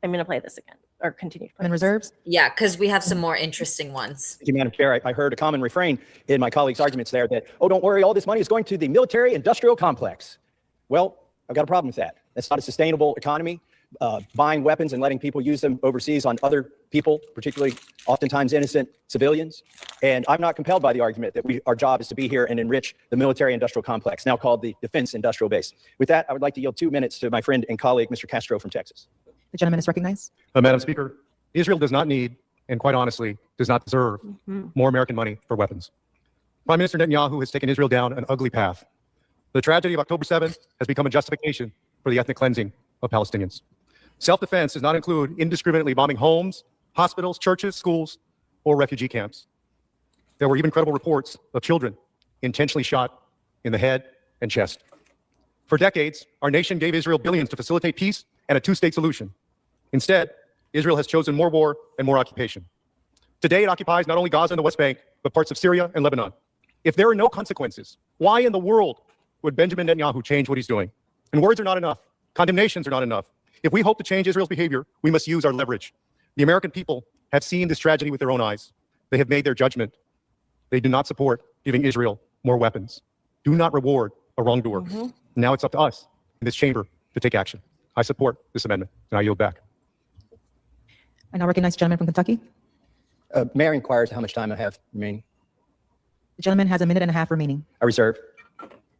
I'm gonna play this again, or continue to play And this. reserves? Yeah, because we have some more interesting ones. Thank you, Madam Chair. I heard a common refrain in my colleagues' arguments there that, oh, don't worry, all this money is going to the military industrial complex. Well, I've got a problem with that. That's not a sustainable economy. Buying weapons and letting people use them overseas on other people, particularly oftentimes innocent civilians. And I'm not compelled by the argument that our job is to be here and enrich the military industrial complex, now called the Defense Industrial Base. With that, I would like to yield 2 minutes to my friend and colleague, Mr. Castro from Texas. The gentleman is recognized. Madam Speaker, Israel does not need, and quite honestly, does not deserve more American money for weapons. Prime Minister Netanyahu has taken Israel down an ugly path. The tragedy of October 7th has become a justification for the ethnic cleansing of Palestinians. Self-defense does not include indiscriminately bombing homes, hospitals, churches, schools, or refugee camps. There were even credible reports of children intentionally shot in the head and chest. For decades, our nation gave Israel billions to facilitate peace and a two-state solution. Instead, Israel has chosen more war and more occupation. Today, it occupies not only Gaza and the West Bank, but parts of Syria and Lebanon. If there are no consequences, why in the world would Benjamin Netanyahu change what he's doing? And words are not enough. Condemnations are not enough. If we hope to change Israel's behavior, we must use our leverage. The American people have seen this tragedy with their own eyes. They have made their judgment. They do not support giving Israel more weapons. Do not reward a wrongdoer. Now it's up to us in this chamber to take action. I support this amendment, and I yield back. I now recognize the gentleman from Kentucky. Mayor inquires how much time I have remaining. The gentleman has 1.5 minutes remaining. I reserve.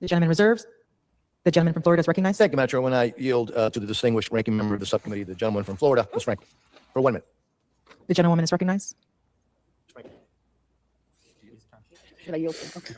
The gentleman reserves. The gentleman from Florida is recognized. Thank you, Metro. When I yield to the distinguished ranking member of the subcommittee, the gentleman from Florida, Ms. Frank, for 1 minute. The gentlewoman is recognized. Should I yield? Okay.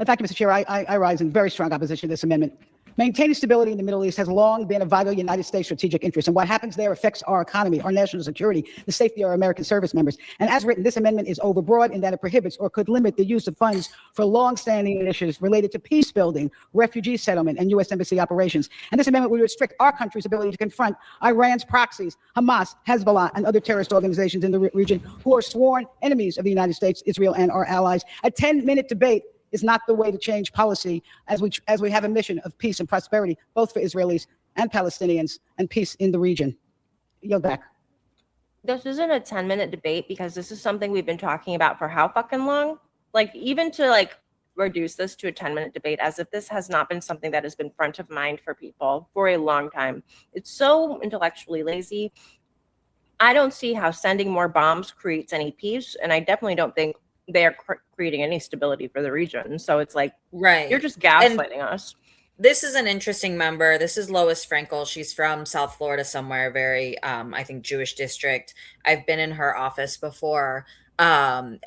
Thank you, Mr. Chair. I rise in very strong opposition to this amendment. Maintaining stability in the Middle East has long been a vital United States strategic interest, and what happens there affects our economy, our national security, the safety of our American service members. And as written, this amendment is overbroad in that it prohibits or could limit the use of funds for long-standing initiatives related to peace building, refugee settlement, and U.S. embassy operations. And this amendment would restrict our country's ability to confront Iran's proxies, Hamas, Hezbollah, and other terrorist organizations in the region who are sworn enemies of the United States, Israel, and our allies. A 10-minute debate is not the way to change policy as we have a mission of peace and prosperity, both for Israelis and Palestinians, and peace in the region. Yield back. This isn't a 10-minute debate, because this is something we've been talking about for how fucking long? Like, even to reduce this to a 10-minute debate, as if this has not been something that has been front of mind for people for a long time. It's so intellectually lazy. I don't see how sending more bombs creates any peace, and I definitely don't think they are creating any stability for the region. So it's like, you're just gaslighting us. This is an interesting member. This is Lois Frankel. She's from South Florida somewhere, very, I think, Jewish district. I've been in her office before. And,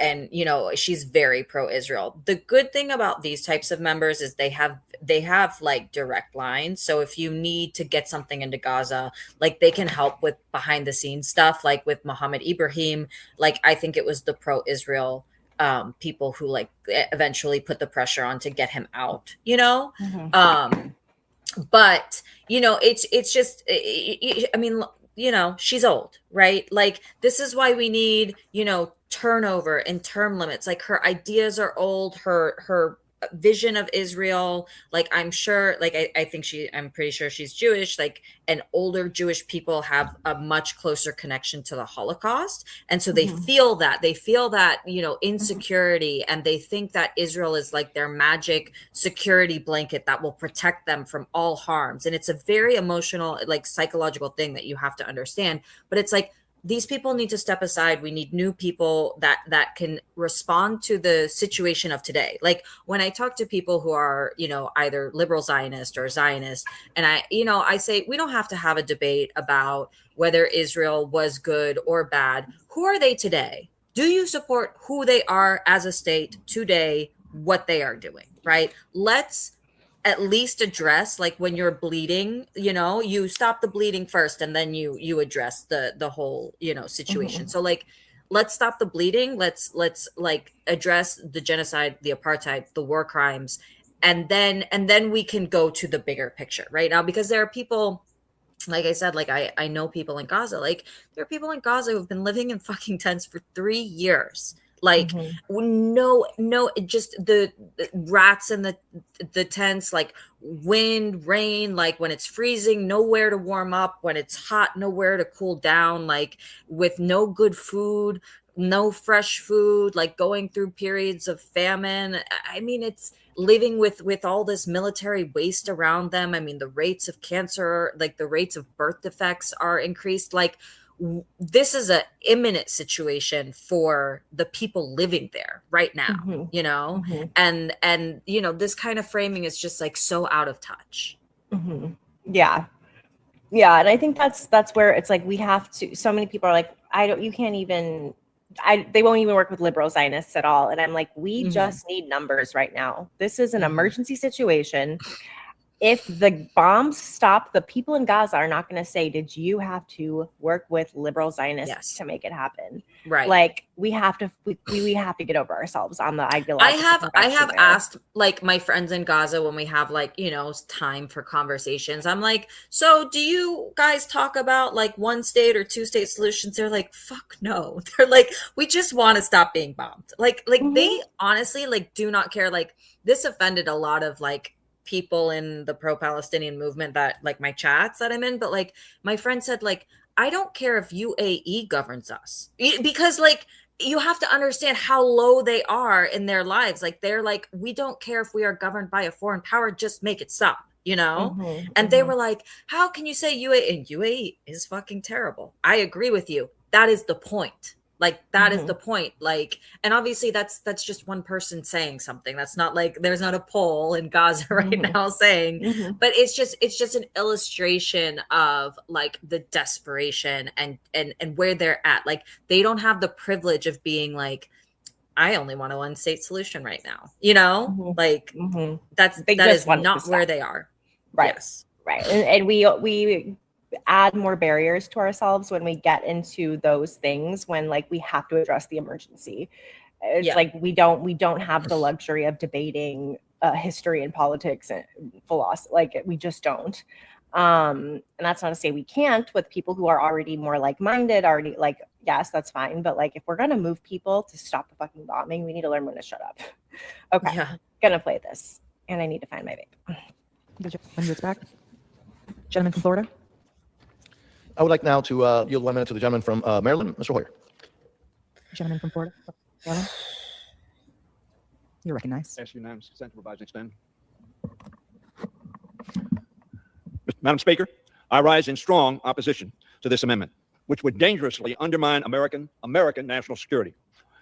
she's very pro-Israel. The good thing about these types of members is they have like direct lines. So if you need to get something into Gaza, like they can help with behind the scenes stuff, like with Mohammed Ibrahim. Like, I think it was the pro-Israel people who eventually put the pressure on to get him out, But it's just, I mean, she's old, right? Like, this is why we need turnover and term limits. Like, her ideas are old, her vision of Israel, like, I'm sure, like, I'm pretty sure she's Jewish, like, and older Jewish people have a much closer connection to the Holocaust, and so they feel that insecurity, and they think that Israel is like their magic security blanket that will protect them from all harms. And it's a very emotional, like, psychological thing that you have to understand. But it's like, these people need to step aside. We need new people that can respond to the situation of today. Like, when I talk to people who are, either liberal Zionist or Zionist, and I say, we don't have to have a debate about whether Israel was good or bad. Who are they today? Do you support who they are as a state today, what they are doing, right? Let's at least address, like, when you're bleeding, you stop the bleeding first, and then you address the whole situation. So, like, let's stop the bleeding, let's like address the genocide, the apartheid, the war crimes, and then we can go to the bigger picture right now. Because there are people, like I said, like, I know people in Gaza, like, there are people in Gaza who've been living in fucking tents for 3 years. Like, no, just the rats in the tents, like, wind, rain, like, when it's freezing, nowhere to warm up, when it's hot, nowhere to cool down, like, with no good food, no fresh food, like, going through periods of famine. I mean, it's living with all this military waste around them. I mean, the rates of cancer, like, the rates of birth defects are increased. Like, this is an imminent situation for the people living there right now, and this kind of framing is just, like, so out of touch. Yeah. And I think that's where it's like, we have to, so many people are like, they won't even work with liberal Zionists at all. And I'm like, we just need numbers right now. This is an emergency situation. If the bombs stop, the people in Gaza are not going to say, did you have to work with liberal Zionists to make it happen? Right. Like, we have to get over ourselves on the ideological. I have asked, like, my friends in Gaza, when we have, like, time for conversations, I'm like, so do you guys talk about, like, 1 state or 2 state solutions? They're like, fuck no. They're like, we just want to stop being bombed. Like they honestly, like, do not care. Like, this offended a lot of, like, people in the pro-Palestinian movement, that, like, my chats that I'm in, but, like, my friend said, like, I don't care if UAE governs us, because, like, you have to understand how low they are in their lives. Like, they're like, we don't care if we are governed by a foreign power, just make it stop, and they were like, how can you say UAE? And UAE is fucking terrible. I agree with you. That is the point. Like, that is the point. Like, and obviously that's just one person saying something. That's not like, there's not a poll in Gaza right now saying, but it's just an illustration of, like, the desperation and where they're at. Like, they don't have the privilege of being like, I only want a 1 state solution right now. Like, that is not where they are. Right. Yes. Right. And we add more barriers to ourselves when we get into those things, when, like, we have to address the emergency. It's like, we don't have the luxury of debating history and politics and philosophy. Like, we just don't. And that's not to say we can't with people who are already more like-minded, already, like, yes, that's fine. But, like, if we're going to move people to stop the fucking bombing, we need to learn when to shut up. Okay. Yeah. Gonna play this, and I need to find my vape. When it's back. Gentleman from Florida. I would like now to yield 1 minute to the gentleman from Maryland, Mr. Hoyer. Gentleman from Florida. You're recognized. Ask unanimous consent to revise and extend. Madam Speaker, I rise in strong opposition to this amendment, which would dangerously undermine American national security.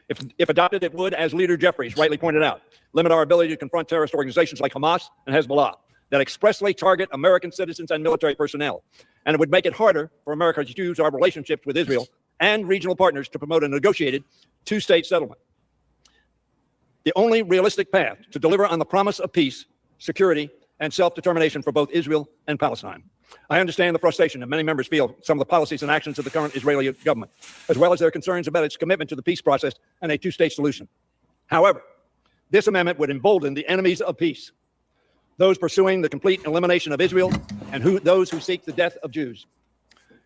If adopted, it would, as Leader Jeffries rightly pointed out, limit our ability to confront terrorist organizations like Hamas and Hezbollah that expressly target American citizens and military personnel. And it would make it harder for America to use our relationships with Israel and regional partners to promote a negotiated 2-state settlement. The only realistic path to deliver on the promise of peace, security, and self-determination for both Israel and Palestine. I understand the frustration that many members feel some of the policies and actions of the current Israeli government, as well as their concerns about its commitment to the peace process and a 2-state solution. However, this amendment would embolden the enemies of peace those pursuing the complete elimination of Israel, and those who seek the death of Jews.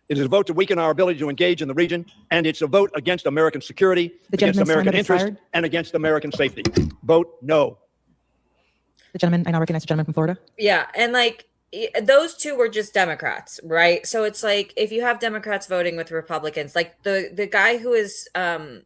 It is a vote to weaken our ability to engage in the region, and it's a vote against American security, against American interest, and against American safety. Vote no. The gentleman, I now recognize the gentleman from Florida. Yeah, and like those two were just Democrats, right? So it's like if you have Democrats voting with Republicans, like the guy who is has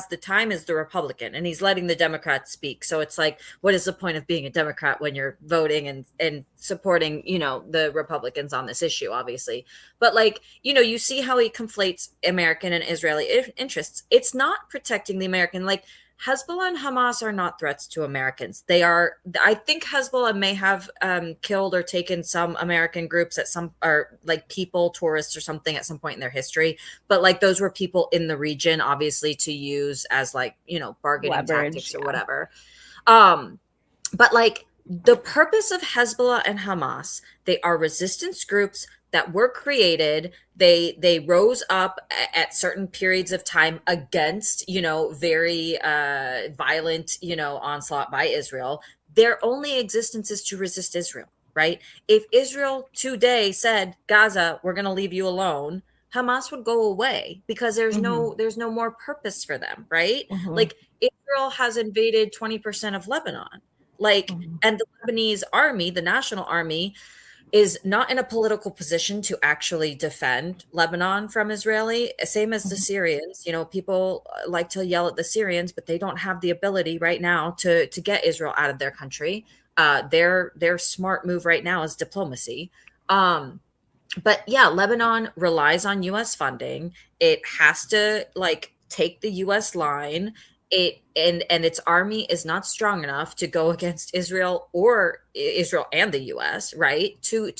the time is the Republican, and he's letting the Democrats speak. So it's like, what is the point of being a Democrat when you're voting and supporting, the Republicans on this issue, obviously. But like, you see how he conflates American and Israeli interests. It's not protecting the American. Like, Hezbollah and Hamas are not threats to Americans. They are, I think Hezbollah may have killed or taken some American groups or like people, tourists or something at some point in their history. But like those were people in the region, obviously, to use as like, bargaining tactics or whatever. But like the purpose of Hezbollah and Hamas, they are resistance groups that were created. They rose up at certain periods of time against, very violent, onslaught by Israel. Their only existence is to resist Israel, right? If Israel today said, Gaza, we're going to leave you alone, Hamas would go away because there's no more purpose for them, right? Like Israel has invaded 20% of Lebanon, and the Lebanese army, the national army, is not in a political position to actually defend Lebanon from Israeli, same as the Syrians. People like to yell at the Syrians, but they don't have the ability right now to get Israel out of their country. Their smart move right now is diplomacy. But yeah, Lebanon relies on U.S. funding. It has to take the U.S. line. And its army is not strong enough to go against Israel and the U.S., right? To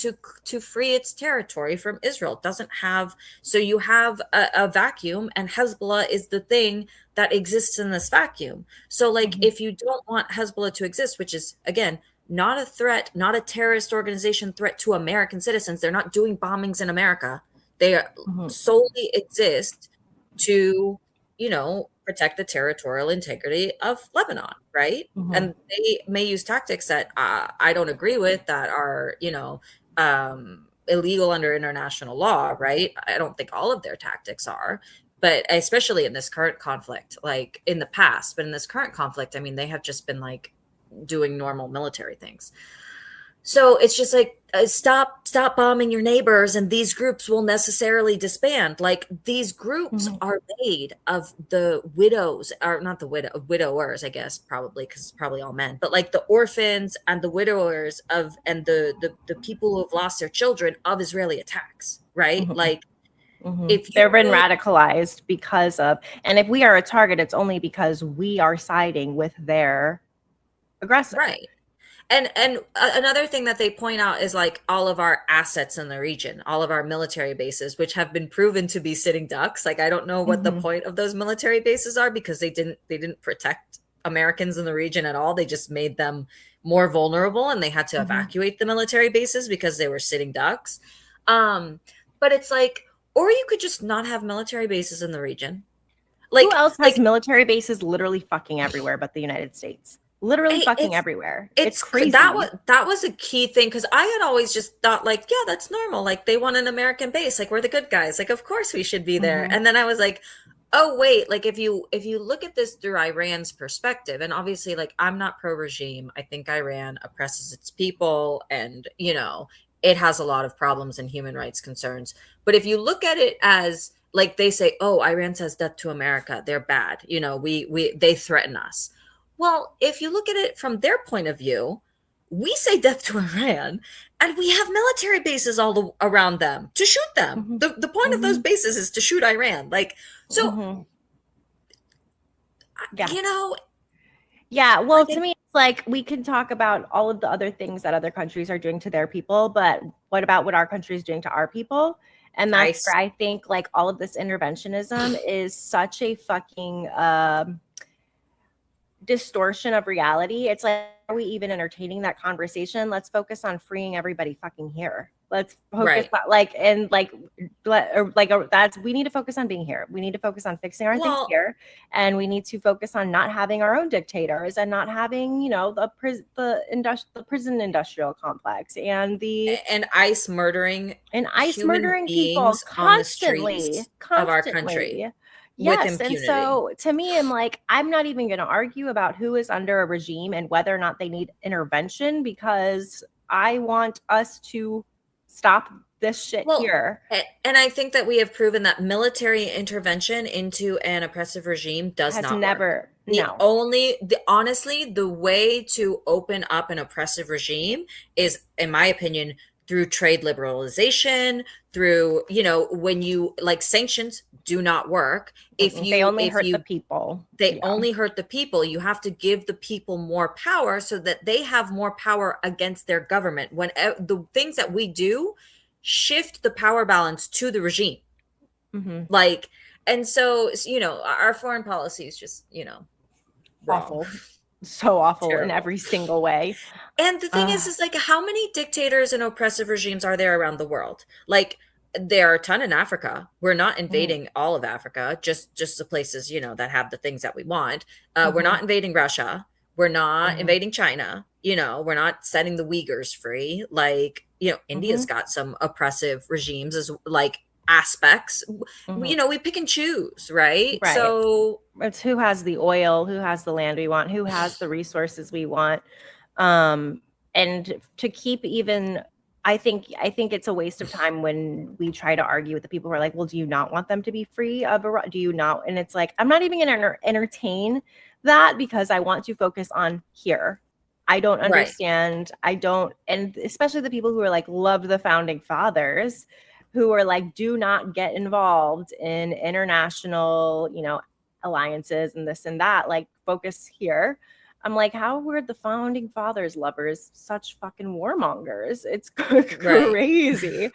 free its territory from Israel. It doesn't have, so you have a vacuum, and Hezbollah is the thing that exists in this vacuum. So if you don't want Hezbollah to exist, which is again not a threat, not a terrorist organization threat to American citizens, they're not doing bombings in America. They solely exist to, protect the territorial integrity of Lebanon, right? And they may use tactics that I don't agree with, that are, illegal under international law, right? I don't think all of their tactics are, but especially in this current conflict, like in the past, but in this current conflict, I mean, they have just been doing normal military things. So it's just stop bombing your neighbors, and these groups will necessarily disband. Like, these groups are made of the widows, or not the widowers, I guess, probably, because it's probably all men, but the orphans and the widowers and the people who have lost their children of Israeli attacks, right? If they've been radicalized because of, and if we are a target, it's only because we are siding with their aggressor, right? And another thing that they point out is all of our assets in the region, all of our military bases, which have been proven to be sitting ducks. I don't know what the point of those military bases are, because they didn't protect Americans in the region at all. They just made them more vulnerable, and they had to evacuate the military bases because they were sitting ducks. But it's or you could just not have military bases in the region. Who else has military bases literally fucking everywhere but the United States? Literally fucking everywhere. It's crazy. That was a key thing, because I had always just thought yeah, that's normal. They want an American base. We're the good guys. Of course we should be there. And then I was oh wait, if you look at this through Iran's perspective, and obviously I'm not pro-regime. I think Iran oppresses its people, and it has a lot of problems and human rights concerns. But if you look at it as they say, oh, Iran says death to America, they're bad. They threaten us. Well, if you look at it from their point of view, we say death to Iran, and we have military bases all around them to shoot them. The point of those bases is to shoot Iran. Yeah, well, to me, it's we can talk about all of the other things that other countries are doing to their people, but what about what our country is doing to our people? And that's where I think all of this interventionism is such a fucking distortion of reality. It's are we even entertaining that conversation? Let's focus on freeing everybody fucking here. Let's focus Right. that's we need to focus on being here. We need to focus on fixing our things Well, here, and we need to focus on not having our own dictators and not having, the prison industrial complex and the and ICE murdering and ICE human murdering people beings on the constantly, streets of our country constantly. with Yes, and impunity. so to me, I'm like, I'm not even going to argue about who is under a regime and whether or not they need intervention, because I want us to stop this shit Well, here. And I think that we have proven that military intervention into an oppressive regime does Has not work. never, no. Honestly, the way to open up an oppressive regime is, in my opinion, through trade liberalization, through, when you like sanctions do not work. They only hurt the people. They only hurt the people. You have to give the people more power so that they have more power against their government. When the things that we do shift the power balance to the regime. Like, and so, our foreign policy is just, wrong. Awful. So awful Terrible. in every single way. And the thing is like, how many dictators and oppressive regimes are there around the world? Like, there are a ton in Africa. We're not invading all of Africa, just the places, that have the things that we want. We're not invading Russia. We're not invading China. We're not setting the Uyghurs free. Like, India's got some oppressive regimes as like aspects. We pick and choose, right? Right. So it's who has the oil, who has the land we want, who has the resources we want. And to keep even, I think it's a waste of time when we try to argue with the people who are like, well, do you not want them to be free? Do you not? And it's like, I'm not even going to entertain that, because I want to focus on here. I don't understand. Right. I don't. And especially the people who are like, love the founding fathers, who are like, do not get involved in international, alliances and this and that, like focus here. I'm like, how were the founding fathers lovers such fucking warmongers? It's crazy.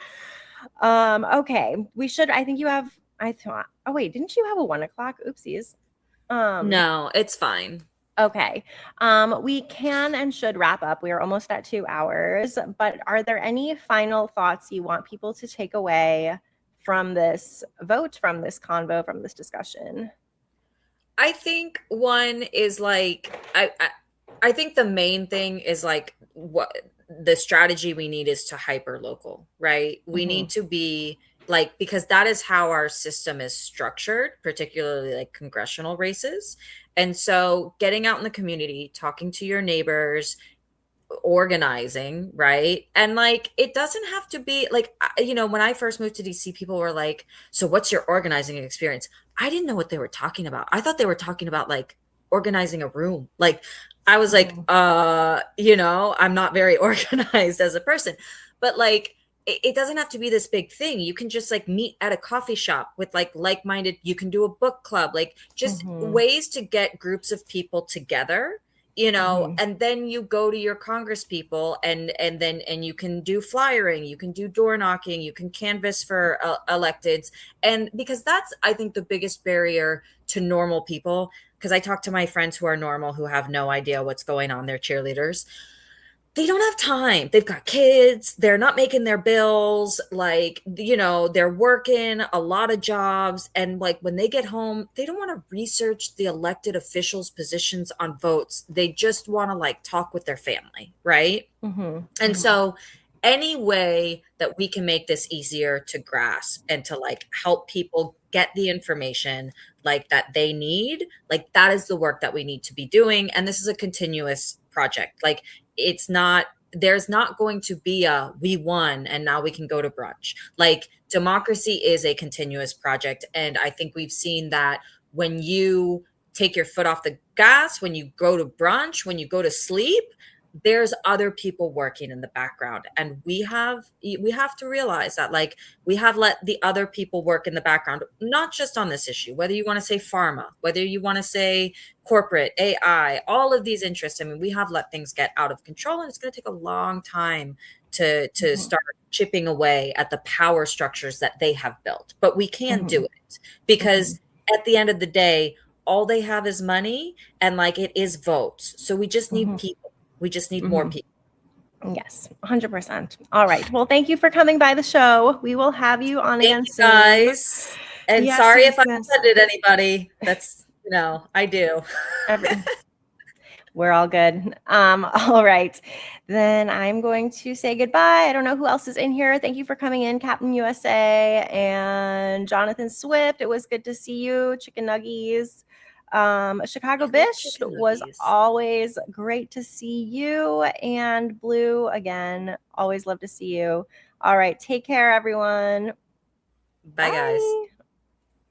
Okay. I think you have, oh wait, didn't you have a 1 o'clock? Oopsies. No, it's fine. Okay. We can and should wrap up. We are almost at 2 hours, but are there any final thoughts you want people to take away from this vote, from this convo, from this discussion? I think one is like, I think the main thing is like, what the strategy we need is to hyper local, right? We need to be like, because that is how our system is structured, particularly like congressional races. And so getting out in the community, talking to your neighbors, organizing, right? And like, it doesn't have to be like, when I first moved to DC, people were like, so what's your organizing experience? I didn't know what they were talking about. I thought they were talking about like organizing a room. Like, I was like, I'm not very organized as a person, but like, it doesn't have to be this big thing. You can just like meet at a coffee shop with like-minded, you can do a book club, like just ways to get groups of people together, and then you go to your Congress people and you can do flyering, you can do door knocking, you can canvass for electeds. And because that's, I think, the biggest barrier to normal people, because I talk to my friends who are normal, who have no idea what's going on, they're cheerleaders. They don't have time. They've got kids. They're not making their bills. Like, they're working a lot of jobs. And like, when they get home, they don't want to research the elected officials' positions on votes. They just want to like talk with their family. Right. And so any way that we can make this easier to grasp and to like help people get the information like that they need, like that is the work that we need to be doing. And this is a continuous project. Like, there's not going to be we won and now we can go to brunch. Like, democracy is a continuous project. And I think we've seen that when you take your foot off the gas, when you go to brunch, when you go to sleep, there's other people working in the background. And we have to realize that like we have let the other people work in the background, not just on this issue, whether you want to say pharma, whether you want to say corporate, AI, all of these interests. I mean, we have let things get out of control, and it's going to take a long time to start chipping away at the power structures that they have built. But we can do it, because at the end of the day, all they have is money, and like it is votes. So we just need people. We just need more people. Yes, 100%. All right. Well, thank you for coming by the show. We will have you on again Thank you soon. guys. And Yes, sorry yes, if I yes. offended anybody. That's, I do. We're all good. All right. Then I'm going to say goodbye. I don't know who else is in here. Thank you for coming in, Captain USA and Jonathan Swift. It was good to see you. Chicken Nuggies. Chicago Bish was always great to see you. And Blue, again, always love to see you. All right. Take care, everyone. Bye, guys.